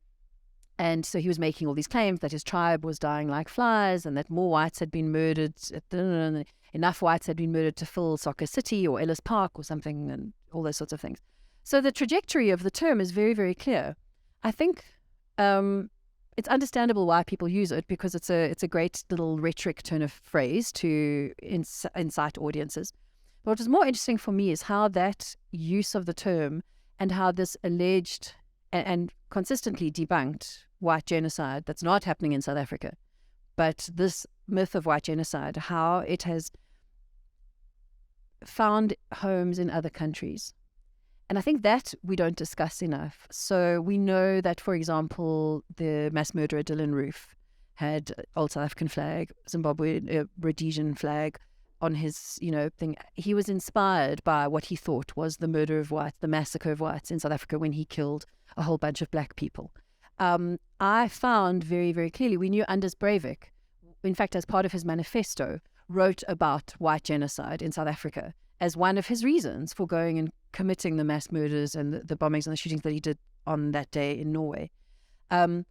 so he was making all these claims that his tribe was dying like flies, and that more whites had been murdered, enough whites had been murdered to fill Soccer City or Ellis Park or something, and all those sorts of things. So the trajectory of the term is very, very clear. I think it's understandable why people use it, because it's a great little rhetoric turn of phrase to incite audiences. But what is more interesting for me is how that use of the term, and how this alleged and consistently debunked white genocide that's not happening in South Africa, but this myth of white genocide, how it has found homes in other countries. And I think that we don't discuss enough. So we know that, for example, the mass murderer Dylan Roof had old South African flag, Zimbabwe Rhodesian flag on his, thing. He was inspired by what he thought was the murder of whites, the massacre of whites in South Africa when he killed a whole bunch of black people. I found very, very clearly, we knew Anders Breivik, in fact, as part of his manifesto, wrote about white genocide in South Africa as one of his reasons for going and committing the mass murders and the bombings and the shootings that he did on that day in Norway. And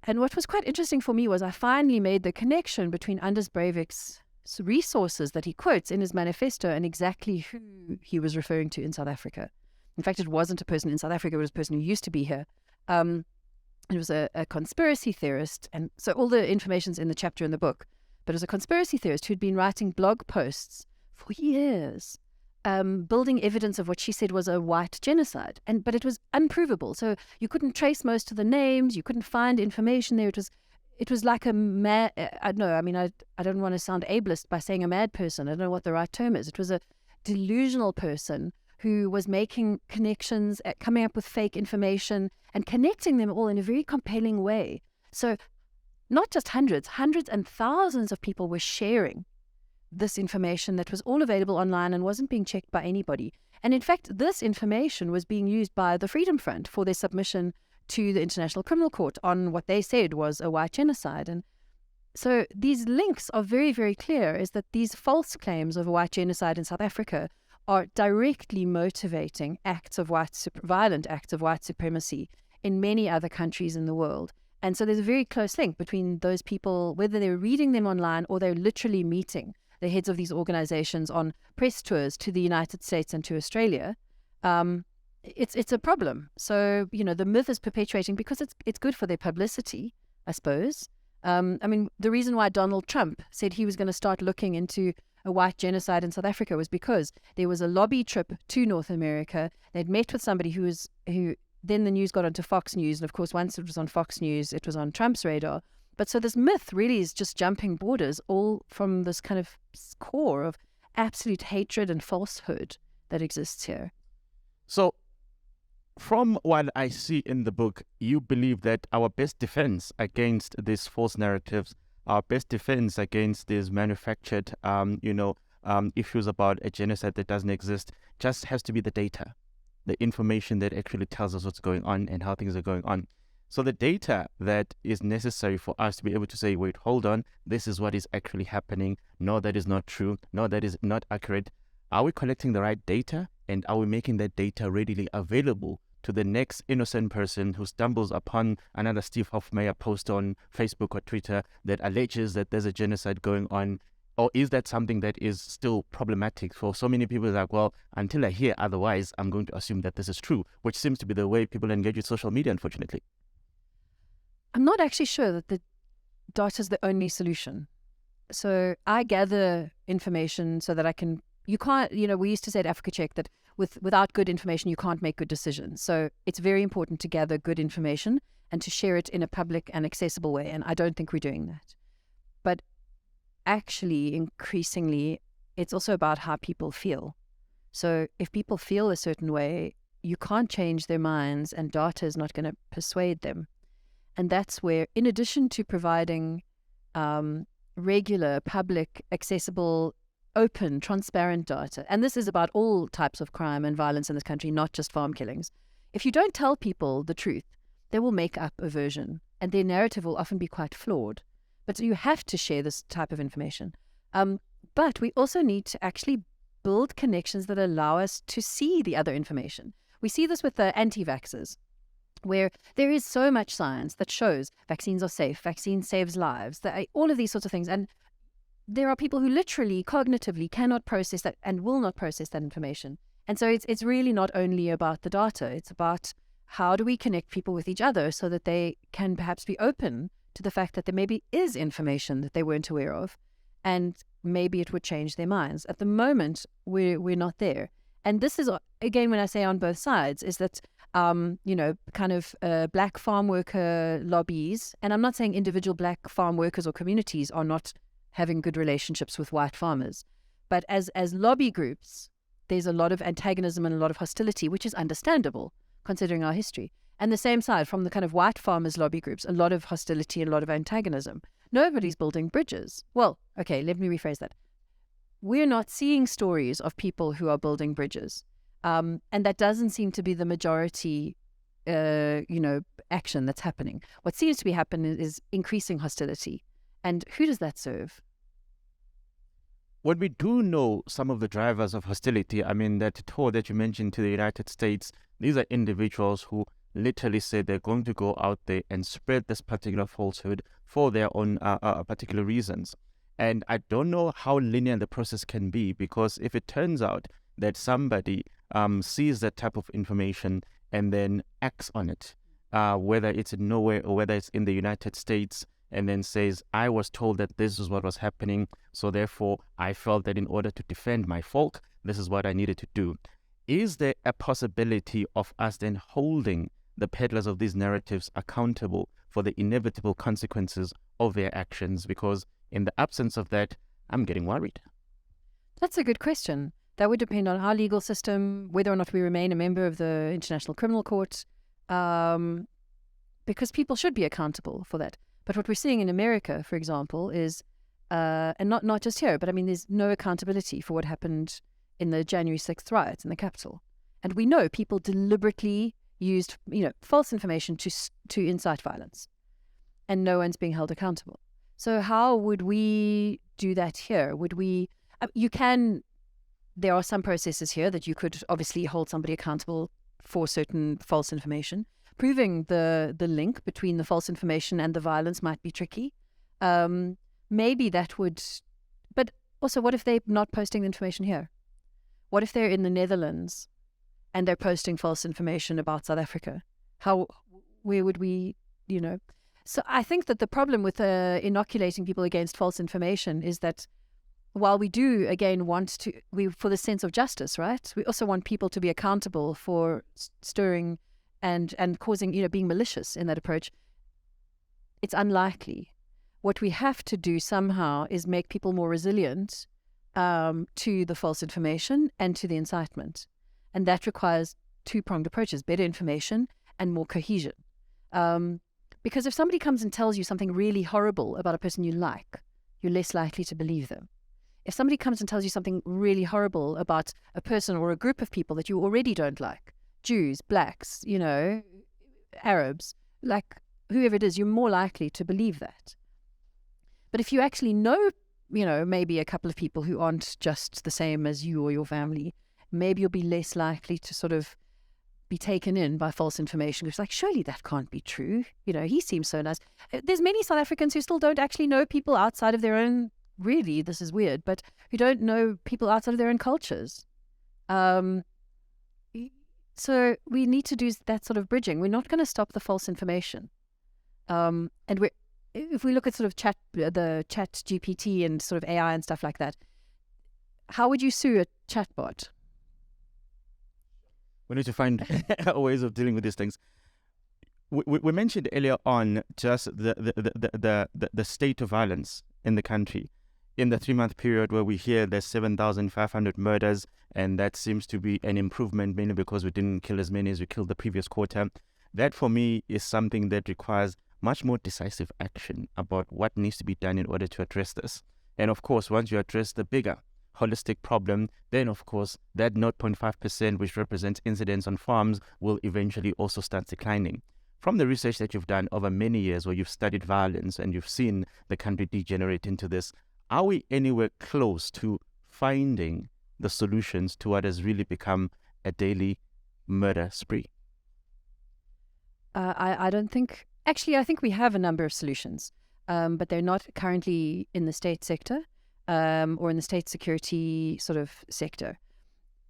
what was quite interesting for me was I finally made the connection between Anders Breivik's resources that he quotes in his manifesto and exactly who he was referring to in South Africa. In fact, it wasn't a person in South Africa, it was a person who used to be here. It was a conspiracy theorist, and so all the information's in the chapter in the book, but it was a conspiracy theorist who'd been writing blog posts for years, building evidence of what she said was a white genocide, but it was unprovable. So you couldn't trace most of the names, you couldn't find information there. It was like a mad, I don't want to sound ableist by saying a mad person. I don't know what the right term is. It was a delusional person who was making connections, coming up with fake information and connecting them all in a very compelling way. So not just hundreds and thousands of people were sharing this information that was all available online and wasn't being checked by anybody. And in fact, this information was being used by the Freedom Front for their submission to the International Criminal Court on what they said was a white genocide. And so these links are very, very clear, is that these false claims of a white genocide in South Africa are directly motivating violent acts of white supremacy in many other countries in the world. And so there's a very close link between those people, whether they're reading them online or they're literally meeting the heads of these organizations on press tours to the United States and to Australia. It's a problem. So, the myth is perpetuating because it's good for their publicity, I suppose. The reason why Donald Trump said he was going to start looking into a white genocide in South Africa was because there was a lobby trip to North America. They'd met with somebody who then the news got onto Fox News. And of course, once it was on Fox News, it was on Trump's radar. But so this myth really is just jumping borders, all from this kind of core of absolute hatred and falsehood that exists here. So, from what I see in the book, you believe that our best defense against these false narratives, our best defense against these manufactured, issues about a genocide that doesn't exist, just has to be the data, the information that actually tells us what's going on and how things are going on. So the data that is necessary for us to be able to say, wait, hold on, this is what is actually happening. No, that is not true. No, that is not accurate. Are we collecting the right data? And are we making that data readily available to the next innocent person who stumbles upon another Steve Hofmeyr post on Facebook or Twitter that alleges that there's a genocide going on? Or is that something that is still problematic for so many people? Like, well, until I hear otherwise, I'm going to assume that this is true, which seems to be the way people engage with social media, unfortunately. I'm not actually sure that the data is the only solution. So I gather information so that I can, you can't, we used to say at Africa Check that without good information, you can't make good decisions. So it's very important to gather good information and to share it in a public and accessible way. And I don't think we're doing that. But actually, increasingly, it's also about how people feel. So if people feel a certain way, you can't change their minds, and data is not going to persuade them. And that's where, in addition to providing regular, public, accessible, open, transparent data, and this is about all types of crime and violence in this country, not just farm killings. If you don't tell people the truth, they will make up a version, and their narrative will often be quite flawed. But you have to share this type of information. But we also need to actually build connections that allow us to see the other information. We see this with the anti-vaxxers, where there is so much science that shows vaccines are safe, vaccine saves lives, all of these sorts of things. And there are people who literally, cognitively cannot process that and will not process that information. And so it's really not only about the data, it's about how do we connect people with each other so that they can perhaps be open to the fact that there maybe is information that they weren't aware of, and maybe it would change their minds. At the moment, we're not there. And this is, again, when I say on both sides, is that black farm worker lobbies, and I'm not saying individual black farm workers or communities are not having good relationships with white farmers, but as lobby groups, there's a lot of antagonism and a lot of hostility, which is understandable considering our history. And the same side, from the kind of white farmers lobby groups, a lot of hostility and a lot of antagonism. Nobody's building bridges. Well, okay, let me rephrase that. We're not seeing stories of people who are building bridges. And that doesn't seem to be the majority, action that's happening. What seems to be happening is increasing hostility. And who does that serve? When we do know some of the drivers of hostility, I mean, that tour that you mentioned to the United States, these are individuals who literally say they're going to go out there and spread this particular falsehood for their own particular reasons. And I don't know how linear the process can be, because if it turns out that somebody sees that type of information and then acts on it, whether it's in Norway or whether it's in the United States, and then says, I was told that this is what was happening, so therefore I felt that in order to defend my folk, this is what I needed to do. Is there a possibility of us then holding the peddlers of these narratives accountable for the inevitable consequences of their actions? Because in the absence of that, I'm getting worried. That's a good question. That would depend on our legal system, whether or not we remain a member of the International Criminal Court, because people should be accountable for that. But what we're seeing in America, for example, is, and not just here, but I mean, there's no accountability for what happened in the January 6th riots in the Capitol. And we know people deliberately used, false information to incite violence, and no one's being held accountable. So how would we do that here? Would we, there are some processes here that you could obviously hold somebody accountable for certain false information. Proving the link between the false information and the violence might be tricky. Maybe that would, but also what if they're not posting the information here? What if they're in the Netherlands and they're posting false information about South Africa? Where would we, So I think that the problem with inoculating people against false information is that while we do, again, for the sense of justice, right? We also want people to be accountable for stirring and causing, being malicious in that approach. It's unlikely What we have to do somehow is make people more resilient to the false information and to the incitement. And that requires two-pronged approaches, better information and more cohesion. Because if somebody comes and tells you something really horrible about a person you like, you're less likely to believe them. If somebody comes and tells you something really horrible about a person or a group of people that you already don't like, Jews, blacks, Arabs, like whoever it is, you're more likely to believe that. But if you actually know, maybe a couple of people who aren't just the same as you or your family, maybe you'll be less likely to sort of be taken in by false information. It's like, surely that can't be true. He seems so nice. There's many South Africans who still don't actually know people outside of their own, really, this is weird, but who don't know people outside of their own cultures. So we need to do that sort of bridging. We're not going to stop the false information. And if we look at sort of the chat GPT and sort of AI and stuff like that, how would you sue a chatbot? We need to find ways of dealing with these things. We mentioned earlier on just the state of violence in the country. In the 3-month period where we hear there's 7,500 murders, and that seems to be an improvement, mainly because we didn't kill as many as we killed the previous quarter. That, for me, is something that requires much more decisive action about what needs to be done in order to address this. And of course, once you address the bigger holistic problem, then of course that 0.5%, which represents incidents on farms, will eventually also start declining. From the research that you've done over many years, where you've studied violence and you've seen the country degenerate into this, are we anywhere close to finding the solutions to what has really become a daily murder spree? I don't think... Actually, I think we have a number of solutions, but they're not currently in the state sector or in the state security sort of sector.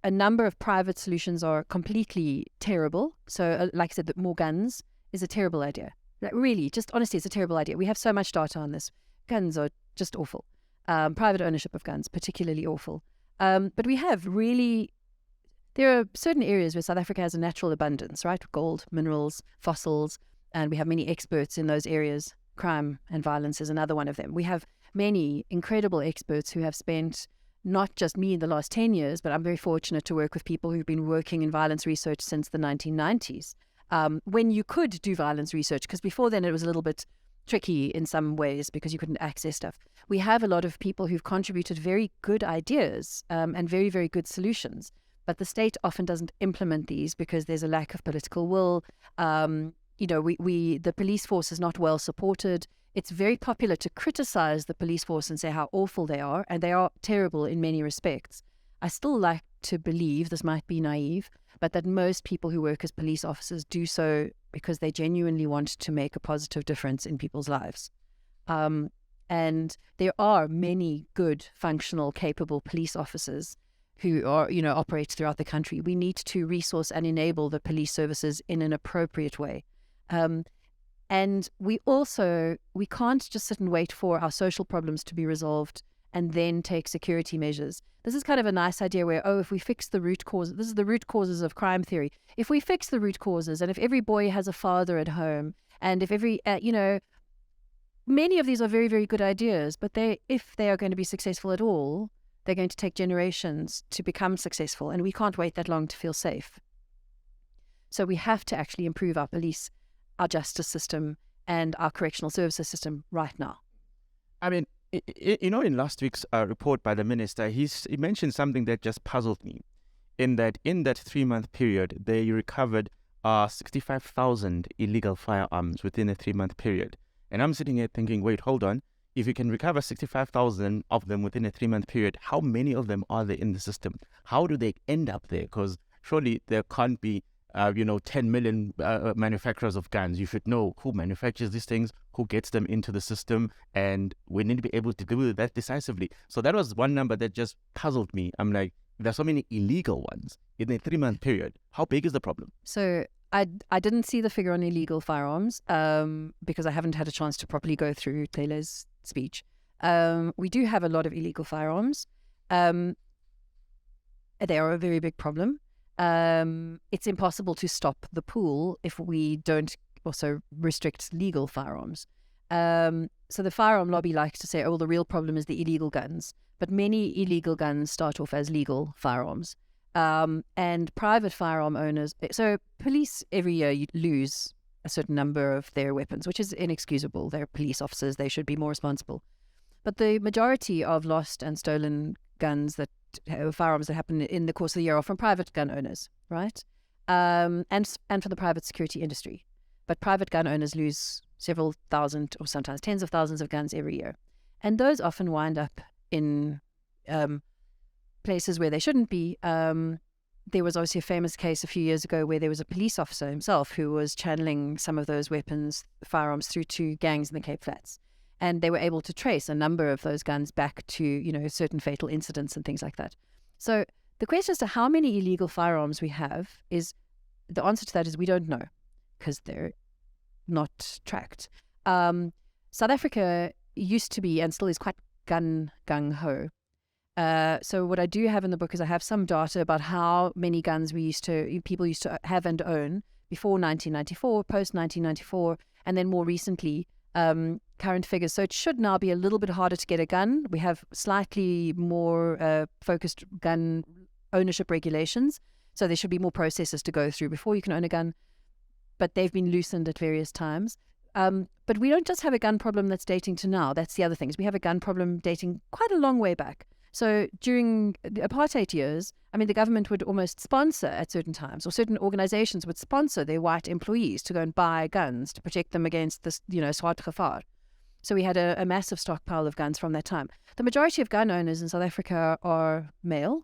A number of private solutions are completely terrible. So like I said, more guns is a terrible idea. Like, really, just honestly, it's a terrible idea. We have so much data on this. Guns are just awful. Private ownership of guns, particularly awful. But we have really... There are certain areas where South Africa has a natural abundance, right? Gold, minerals, fossils, and we have many experts in those areas. Crime and violence is another one of them. We have many incredible experts who have spent, not just me in the last 10 years, but I'm very fortunate to work with people who've been working in violence research since the 1990s, when you could do violence research, because before then it was a little bit tricky in some ways because you couldn't access stuff. We have a lot of people who've contributed very good ideas and very, very good solutions, but the state often doesn't implement these because there's a lack of political will. The police force is not well supported. It's very popular to criticize the police force and say how awful they are, and they are terrible in many respects. I still like to believe, this might be naive, but that most people who work as police officers do so because they genuinely want to make a positive difference in people's lives. And there are many good, functional, capable police officers who are, operate throughout the country. We need to resource and enable the police services in an appropriate way. And we can't just sit and wait for our social problems to be resolved and then take security measures. This is kind of a nice idea where, if we fix the root cause, this is the root causes of crime theory. If we fix the root causes, and if every boy has a father at home, and if every, many of these are very, very good ideas, but if they are going to be successful at all, they're going to take generations to become successful, and we can't wait that long to feel safe. So we have to actually improve our police, our justice system, and our correctional services system right now. I mean, in last week's report by the minister, he mentioned something that just puzzled me. In that 3-month period, they recovered 65,000 illegal firearms within a 3-month period. And I'm sitting here thinking, wait, hold on. If you can recover 65,000 of them within a 3-month period, how many of them are there in the system? How do they end up there? Because surely there can't be 10 million manufacturers of guns. You should know who manufactures these things, who gets them into the system, and we need to be able to deal with that decisively. So that was one number that just puzzled me. I'm like, there's so many illegal ones in a 3-month period. How big is the problem? So I didn't see the figure on illegal firearms because I haven't had a chance to properly go through Taylor's speech. We do have a lot of illegal firearms. They are a very big problem. It's impossible to stop the pool if we don't also restrict legal firearms. So the firearm lobby likes to say, oh, well, the real problem is the illegal guns. But many illegal guns start off as legal firearms. And private firearm owners, so police every year lose a certain number of their weapons, which is inexcusable. They're police officers. They should be more responsible. But the majority of lost and stolen guns firearms that happen in the course of the year are from private gun owners, right? And from the private security industry. But private gun owners lose several thousand or sometimes tens of thousands of guns every year. And those often wind up in places where they shouldn't be. There was obviously a famous case a few years ago where there was a police officer himself who was channeling some of those firearms through to gangs in the Cape Flats. And they were able to trace a number of those guns back to, certain fatal incidents and things like that. So the question as to how many illegal firearms we have the answer to that is we don't know, because they're not tracked. South Africa used to be and still is quite gung-ho. So what I do have in the book is I have some data about how many guns people used to have and own before 1994, post 1994, and then more recently, current figures. So it should now be a little bit harder to get a gun. We have slightly more focused gun ownership regulations. So there should be more processes to go through before you can own a gun. But they've been loosened at various times. But we don't just have a gun problem that's dating to now. That's the other thing. We have a gun problem dating quite a long way back. So during the apartheid years, the government would almost sponsor at certain times, or certain organizations would sponsor their white employees to go and buy guns to protect them against this, swart gevaar. So we had a massive stockpile of guns from that time. The majority of gun owners in South Africa are male.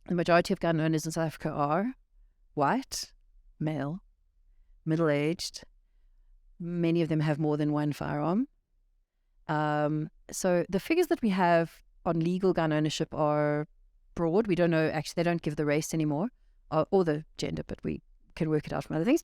The majority of gun owners in South Africa are white, male, middle-aged. Many of them have more than one firearm. So the figures that we have on legal gun ownership are broad. We don't know, actually, they don't give the race anymore, or the gender, but we can work it out from other things.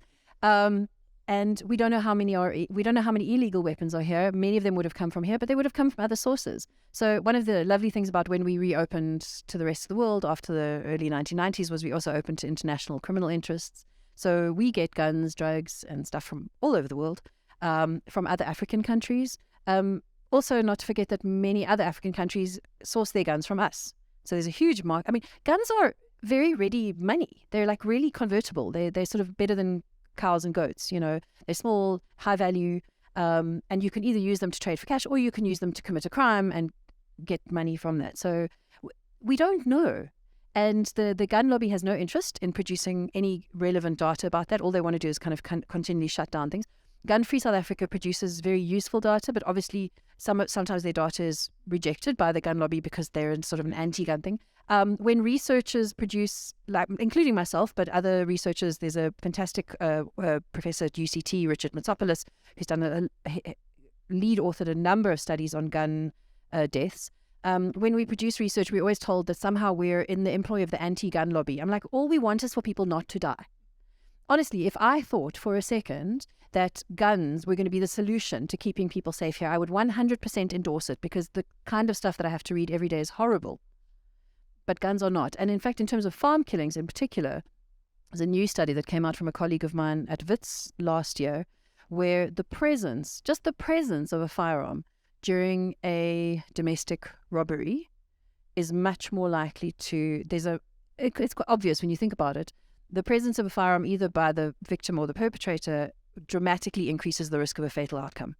And we don't know how many illegal weapons are here. Many of them would have come from here, but they would have come from other sources. So one of the lovely things about when we reopened to the rest of the world after the early 1990s was we also opened to international criminal interests. So we get guns, drugs, and stuff from all over the world, from other African countries. Also, not to forget that many other African countries source their guns from us. So there's a huge market. Guns are very ready money. They're like really convertible. They're sort of better than cows and goats. They're small, high value, and you can either use them to trade for cash or you can use them to commit a crime and get money from that. So we don't know. And the gun lobby has no interest in producing any relevant data about that. All they want to do is kind of continually shut down things. Gun Free South Africa produces very useful data, but obviously sometimes their data is rejected by the gun lobby because they're in sort of an anti-gun thing. When researchers produce, like including myself, but other researchers, there's a fantastic professor at UCT, Richard Matsopoulos, who's done lead authored a number of studies on gun deaths. When we produce research, we're always told that somehow we're in the employ of the anti-gun lobby. I'm like, all we want is for people not to die. Honestly, if I thought for a second that guns were going to be the solution to keeping people safe here, I would 100% endorse it, because the kind of stuff that I have to read every day is horrible. But guns are not. And in fact, in terms of farm killings in particular, there's a new study that came out from a colleague of mine at Wits last year, where just the presence of a firearm during a domestic robbery is much more likely to, it's quite obvious when you think about it, the presence of a firearm either by the victim or the perpetrator dramatically increases the risk of a fatal outcome.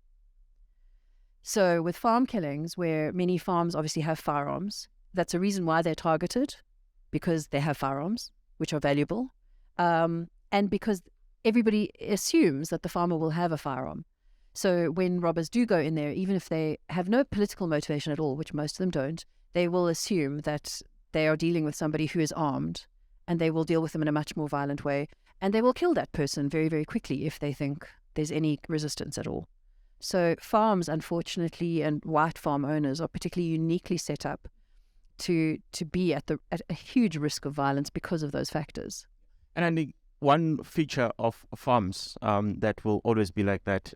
So with farm killings, where many farms obviously have firearms, that's a reason why they're targeted, because they have firearms, which are valuable, and because everybody assumes that the farmer will have a firearm. So when robbers do go in there, even if they have no political motivation at all, which most of them don't, they will assume that they are dealing with somebody who is armed, and they will deal with them in a much more violent way, and they will kill that person very, very quickly if they think there's any resistance at all. So farms, unfortunately, and white farm owners are particularly uniquely set up to be at a huge risk of violence because of those factors. And I think one feature of farms that will always be like that,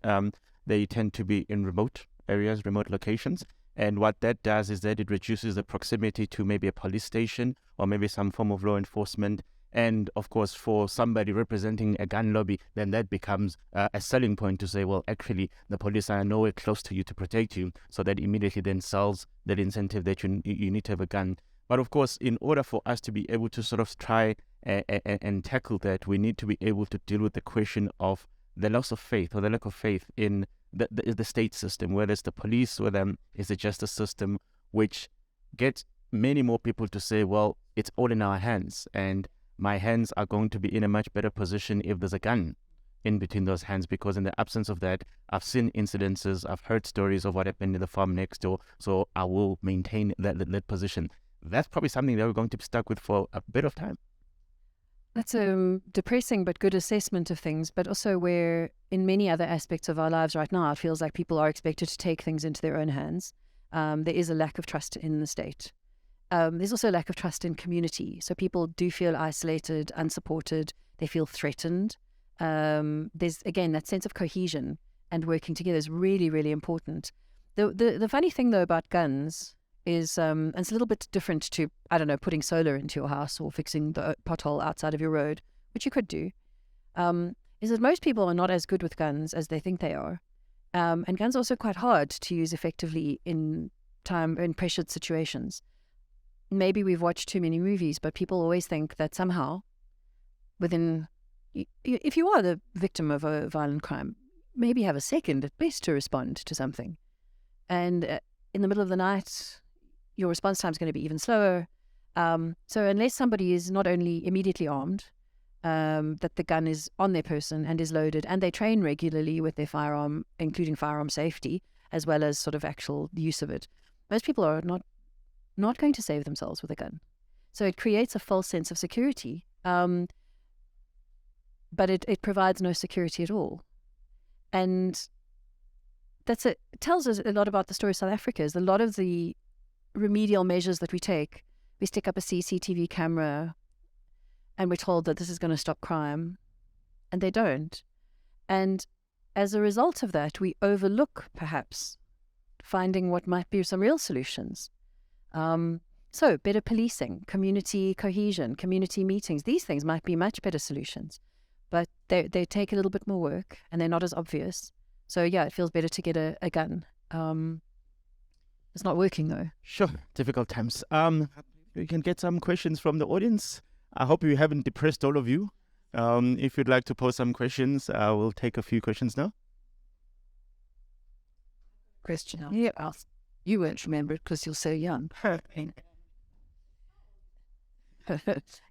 they tend to be in remote areas, remote locations. And what that does is that it reduces the proximity to maybe a police station or maybe some form of law enforcement. And of course, for somebody representing a gun lobby, then that becomes a selling point to say, well, actually, the police are nowhere close to you to protect you. So that immediately then sells that incentive that you need to have a gun. But of course, in order for us to be able to sort of try and tackle that, we need to be able to deal with the question of the loss of faith or the lack of faith in the state system, whether it's the police, whether it's the justice system, which gets many more people to say, well, it's all in our hands, and my hands are going to be in a much better position if there's a gun in between those hands, because in the absence of that, I've seen incidences, I've heard stories of what happened in the farm next door, so I will maintain that position. That's probably something that we're going to be stuck with for a bit of time. That's a depressing but good assessment of things, but also where in many other aspects of our lives right now, it feels like people are expected to take things into their own hands. There is a lack of trust in the state. There's also a lack of trust in community. So people do feel isolated, unsupported. They feel threatened. There's, again, that sense of cohesion and working together is really, really important. The funny thing, though, about guns is, and it's a little bit different to, I don't know, putting solar into your house or fixing the pothole outside of your road, which you could do, is that most people are not as good with guns as they think they are. And guns are also quite hard to use effectively in pressured situations. Maybe we've watched too many movies, but people always think that somehow if you are the victim of a violent crime, maybe have a second at best to respond to something. And in the middle of the night, your response time is going to be even slower. So unless somebody is not only immediately armed, that the gun is on their person and is loaded, and they train regularly with their firearm, including firearm safety, as well as sort of actual use of it, most people are not going to save themselves with a gun. So it creates a false sense of security, but it provides no security at all. And it tells us a lot about the story of South Africa. Is a lot of the remedial measures that we take, we stick up a CCTV camera and we're told that this is going to stop crime, and they don't. And as a result of that, we overlook perhaps finding what might be some real solutions. So better policing, community cohesion, community meetings, these things might be much better solutions, but they take a little bit more work and they're not as obvious. So yeah, it feels better to get a gun. It's not working though. Sure, difficult times. We can get some questions from the audience. I hope we haven't depressed all of you. If you'd like to pose some questions, we'll take a few questions now. Question. Yeah, you won't remember it because you're so young.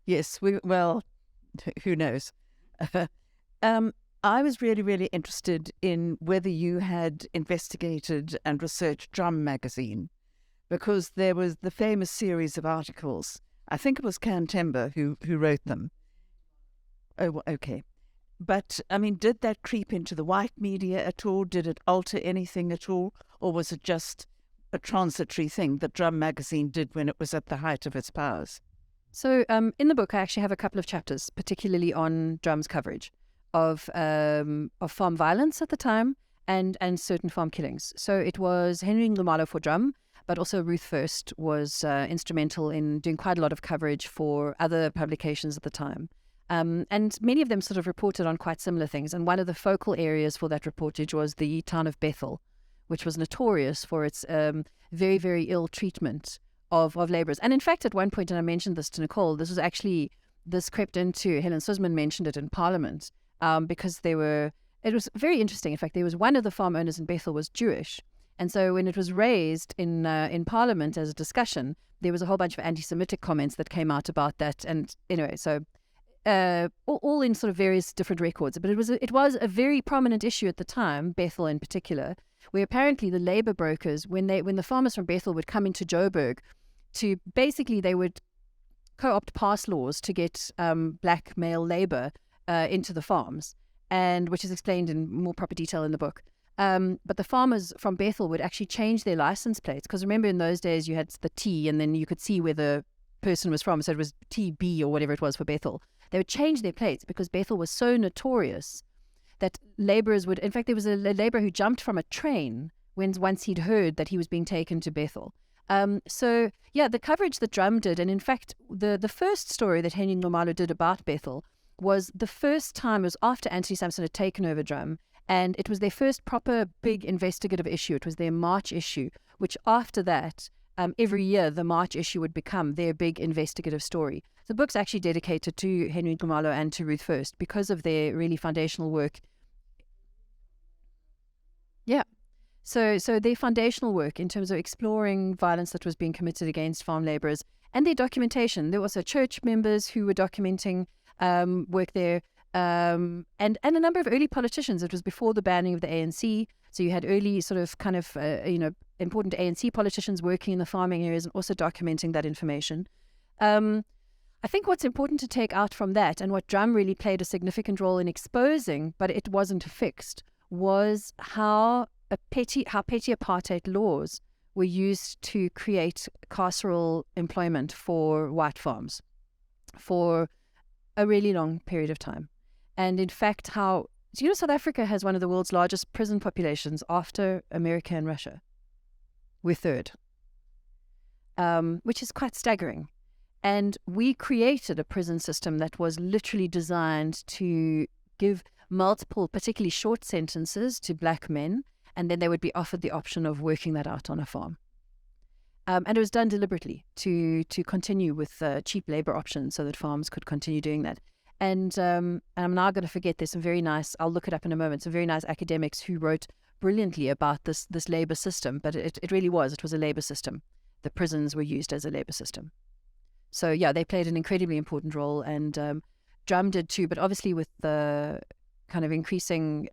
Yes, well, who knows? I was really, really interested in whether you had investigated and researched Drum magazine, because there was the famous series of articles. I think it was Cantember who wrote them. Oh, okay. But, I mean, did that creep into the white media at all? Did it alter anything at all? Or was it just a transitory thing that Drum magazine did when it was at the height of its powers? So in the book, I actually have a couple of chapters, particularly on Drum's coverage of farm violence at the time and certain farm killings. So it was Henry Ngumalo for Drum, but also Ruth First was instrumental in doing quite a lot of coverage for other publications at the time. And many of them sort of reported on quite similar things. And one of the focal areas for that reportage was the town of Bethel, which was notorious for its very, very ill treatment of labourers. And in fact, at one point, and I mentioned this to Nicole, this crept into, Helen Suzman mentioned it in Parliament, because it was very interesting. In fact, there was one of the farm owners in Bethel was Jewish. And so when it was raised in Parliament as a discussion, there was a whole bunch of anti-Semitic comments that came out about that. And anyway, so all in sort of various different records. But it was a very prominent issue at the time, Bethel in particular, where apparently the labour brokers, when the farmers from Bethel would come into Joburg, they would co-opt pass laws to get black male labour into the farms, and which is explained in more proper detail in the book. But the farmers from Bethel would actually change their license plates, because remember in those days you had the T and then you could see where the person was from, so it was TB or whatever it was for Bethel. They would change their plates because Bethel was so notorious that labourers would, in fact there was a labourer who jumped from a train once he'd heard that he was being taken to Bethel. So yeah, the coverage that Drum did, and in fact, the first story that Henry Nxumalo did about Bethel was the first time, it was after Anthony Sampson had taken over Drum, and it was their first proper big investigative issue. It was their March issue, which after that, every year the March issue would become their big investigative story. The book's actually dedicated to Henry Nxumalo and to Ruth First because of their really foundational work. Yeah. So their foundational work in terms of exploring violence that was being committed against farm labourers and their documentation. There were also church members who were documenting work there, and a number of early politicians. It was before the banning of the ANC, so you had early sort of kind of important ANC politicians working in the farming areas and also documenting that information. I think what's important to take out from that, and what Drum really played a significant role in exposing, but it wasn't fixed, was how petty apartheid laws were used to create carceral employment for white farms for a really long period of time. And in fact, South Africa has one of the world's largest prison populations after America and Russia. We're third, which is quite staggering. And we created a prison system that was literally designed to give multiple, particularly short sentences to black men, and then they would be offered the option of working that out on a farm. And it was done deliberately to continue with cheap labor options so that farms could continue doing that. And I'm now going to forget, there's some very nice, I'll look it up in a moment, some very nice academics who wrote brilliantly about this labor system, but it really was a labor system. The prisons were used as a labor system. So yeah, they played an incredibly important role, and Drum did too, but obviously with the kind of increasing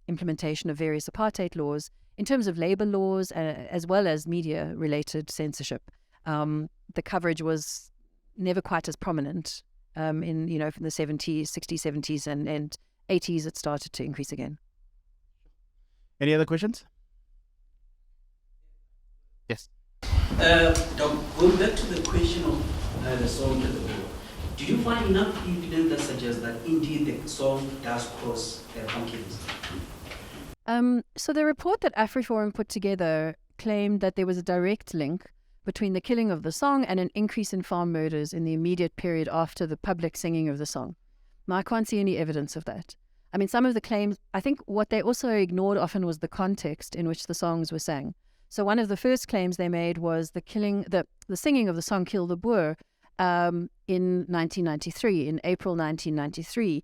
implementation of various apartheid laws, in terms of labor laws, as well as media-related censorship, the coverage was never quite as prominent from the 70s, 60s, 70s, and 80s. It started to increase again. Any other questions? Yes. Doc, going back to the question of the song to the board, do you find enough evidence that suggests that indeed the song does cause pumpkins? So the report that AfriForum put together claimed that there was a direct link between the killing of the song and an increase in farm murders in the immediate period after the public singing of the song. Now, I can't see any evidence of that. I mean, some of the claims, I think what they also ignored often was the context in which the songs were sang. So one of the first claims they made was the singing of the song Kill the Boer in 1993, in April 1993.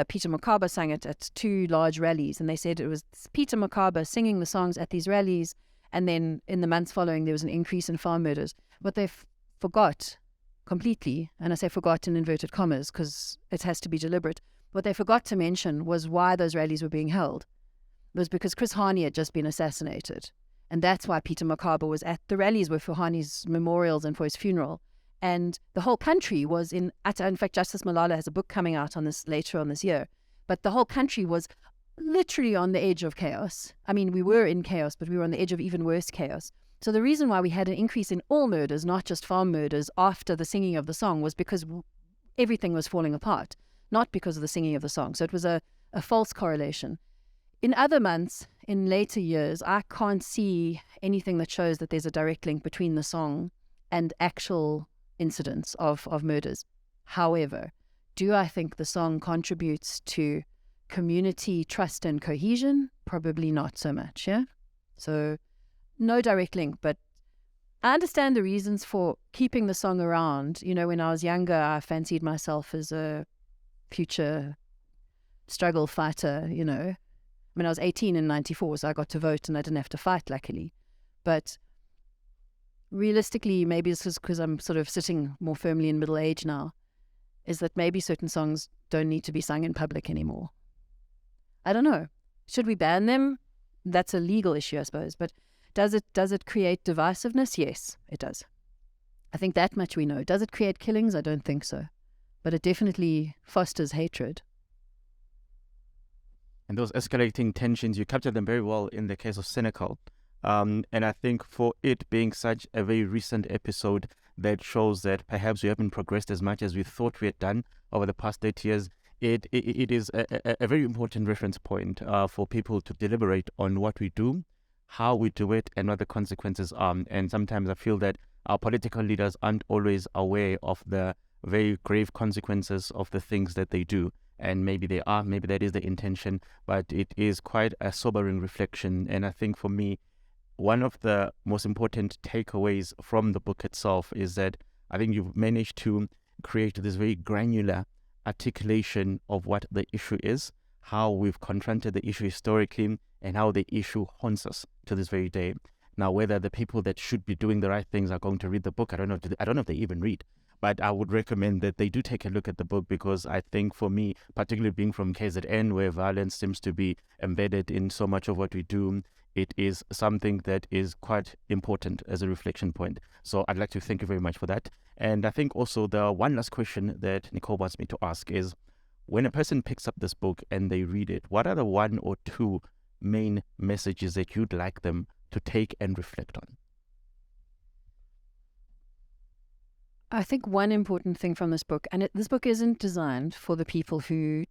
Peter Mokaba sang it at two large rallies, and they said it was Peter Mokaba singing the songs at these rallies, and then in the months following there was an increase in farm murders. What they forgot completely, and I say forgot in inverted commas because it has to be deliberate, what they forgot to mention was why those rallies were being held. It was because Chris Hani had just been assassinated, and that's why Peter Mokaba was at the rallies, were for Hani's memorials and for his funeral. And the whole country was in fact, Justice Malala has a book coming out on this later on this year, but the whole country was literally on the edge of chaos. I mean, we were in chaos, but we were on the edge of even worse chaos. So the reason why we had an increase in all murders, not just farm murders, after the singing of the song was because everything was falling apart, not because of the singing of the song. So it was a false correlation. In other months, in later years, I can't see anything that shows that there's a direct link between the song and actual incidents of murders. However, do I think the song contributes to community trust and cohesion? Probably not so much, yeah? So no direct link, but I understand the reasons for keeping the song around. You know, when I was younger, I fancied myself as a future struggle fighter, you know. I mean, I was 18 in 94, so I got to vote and I didn't have to fight, luckily. But realistically, maybe this is because I'm sort of sitting more firmly in middle age now, is that maybe certain songs don't need to be sung in public anymore. I don't know. Should we ban them? That's a legal issue, I suppose. But does it create divisiveness? Yes, it does. I think that much we know. Does it create killings? I don't think so. But it definitely fosters hatred. And those escalating tensions, you captured them very well in the case of Senegal. And I think for it being such a very recent episode that shows that perhaps we haven't progressed as much as we thought we had done over the past 8 years, it is a very important reference point for people to deliberate on what we do, how we do it and what the consequences are. And sometimes I feel that our political leaders aren't always aware of the very grave consequences of the things that they do. And maybe they are, maybe that is the intention, but it is quite a sobering reflection. And I think for me, one of the most important takeaways from the book itself is that I think you've managed to create this very granular articulation of what the issue is, how we've confronted the issue historically, and how the issue haunts us to this very day. Now, whether the people that should be doing the right things are going to read the book, I don't know. I don't know if they even read. But I would recommend that they do take a look at the book, because I think for me, particularly being from KZN, where violence seems to be embedded in so much of what we do, it is something that is quite important as a reflection point. So I'd like to thank you very much for that. And I think also the one last question that Nicole wants me to ask is, when a person picks up this book and they read it, what are the one or two main messages that you'd like them to take and reflect on? I think one important thing from this book, and this book isn't designed for the people who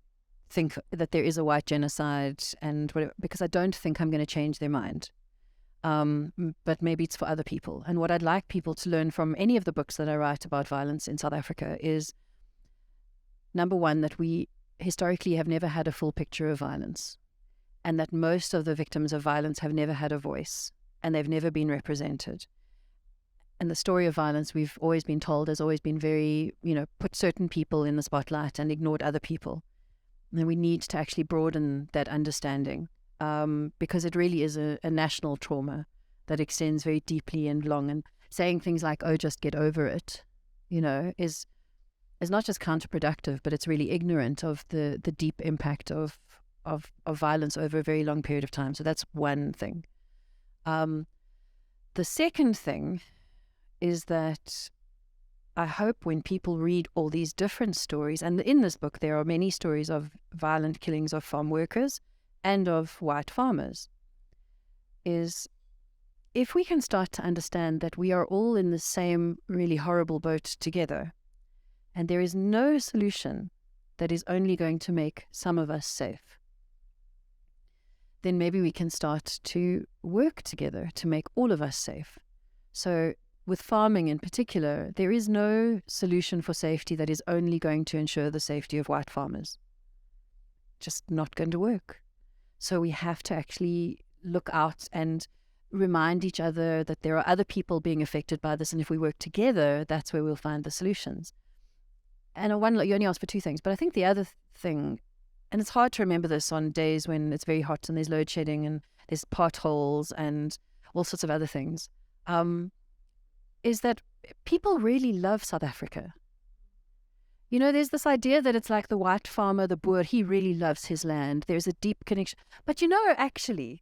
think that there is a white genocide and whatever, because I don't think I'm going to change their mind. But maybe it's for other people. And what I'd like people to learn from any of the books that I write about violence in South Africa is, number one, that we historically have never had a full picture of violence, and that most of the victims of violence have never had a voice, and they've never been represented. And the story of violence, we've always been told, has always been very, put certain people in the spotlight and ignored other people. And we need to actually broaden that understanding, because it really is a national trauma that extends very deeply and long. And saying things like, oh, just get over it, is not just counterproductive, but it's really ignorant of the deep impact of violence over a very long period of time. So that's one thing. The second thing is that I hope when people read all these different stories, and in this book there are many stories of violent killings of farm workers and of white farmers, is if we can start to understand that we are all in the same really horrible boat together, and there is no solution that is only going to make some of us safe, then maybe we can start to work together to make all of us safe. So with farming in particular, there is no solution for safety that is only going to ensure the safety of white farmers. Just not going to work. So we have to actually look out and remind each other that there are other people being affected by this, and if we work together, that's where we'll find the solutions. And you only asked for two things, but I think the other thing, and it's hard to remember this on days when it's very hot and there's load shedding and there's potholes and all sorts of other things, is that people really love South Africa. There's this idea that it's like the white farmer, the Boer, he really loves his land. There's a deep connection. But actually,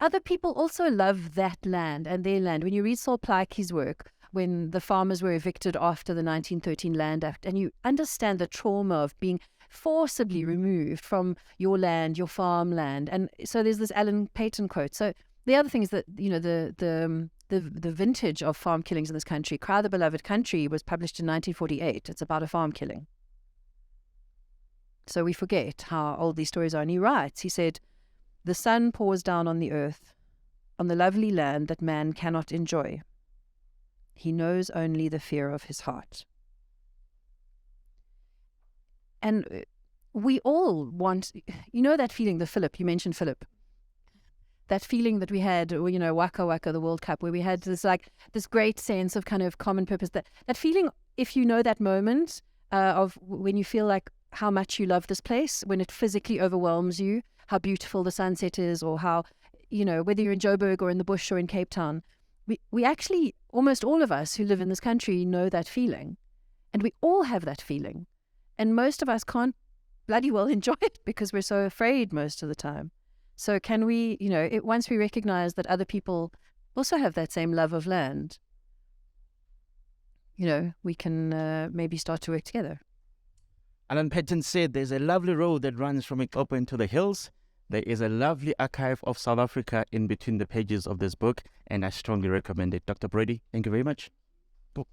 other people also love that land and their land. When you read Saul Plaatje's work, when the farmers were evicted after the 1913 Land Act, and you understand the trauma of being forcibly removed from your land, your farmland. And so there's this Alan Paton quote. So the other thing is that, the vintage of farm killings in this country, Cry the Beloved Country, was published in 1948. It's about a farm killing. So we forget how old these stories are. And he writes, he said, the sun pours down on the earth, on the lovely land that man cannot enjoy. He knows only the fear of his heart. And we all want, that feeling, you mentioned Philip, that feeling that we had, Waka Waka, the World Cup, where we had this great sense of kind of common purpose. That feeling, if you know that moment of when you feel like how much you love this place, when it physically overwhelms you, how beautiful the sunset is, or how, whether you're in Joburg or in the bush or in Cape Town, we actually, almost all of us who live in this country know that feeling. And we all have that feeling. And most of us can't bloody well enjoy it because we're so afraid most of the time. So can we, once we recognize that other people also have that same love of land, we can maybe start to work together. Alan Paton said there's a lovely road that runs from Ikopo into the hills. There is a lovely archive of South Africa in between the pages of this book, and I strongly recommend it. Dr. Brodie, thank you very much. Cool.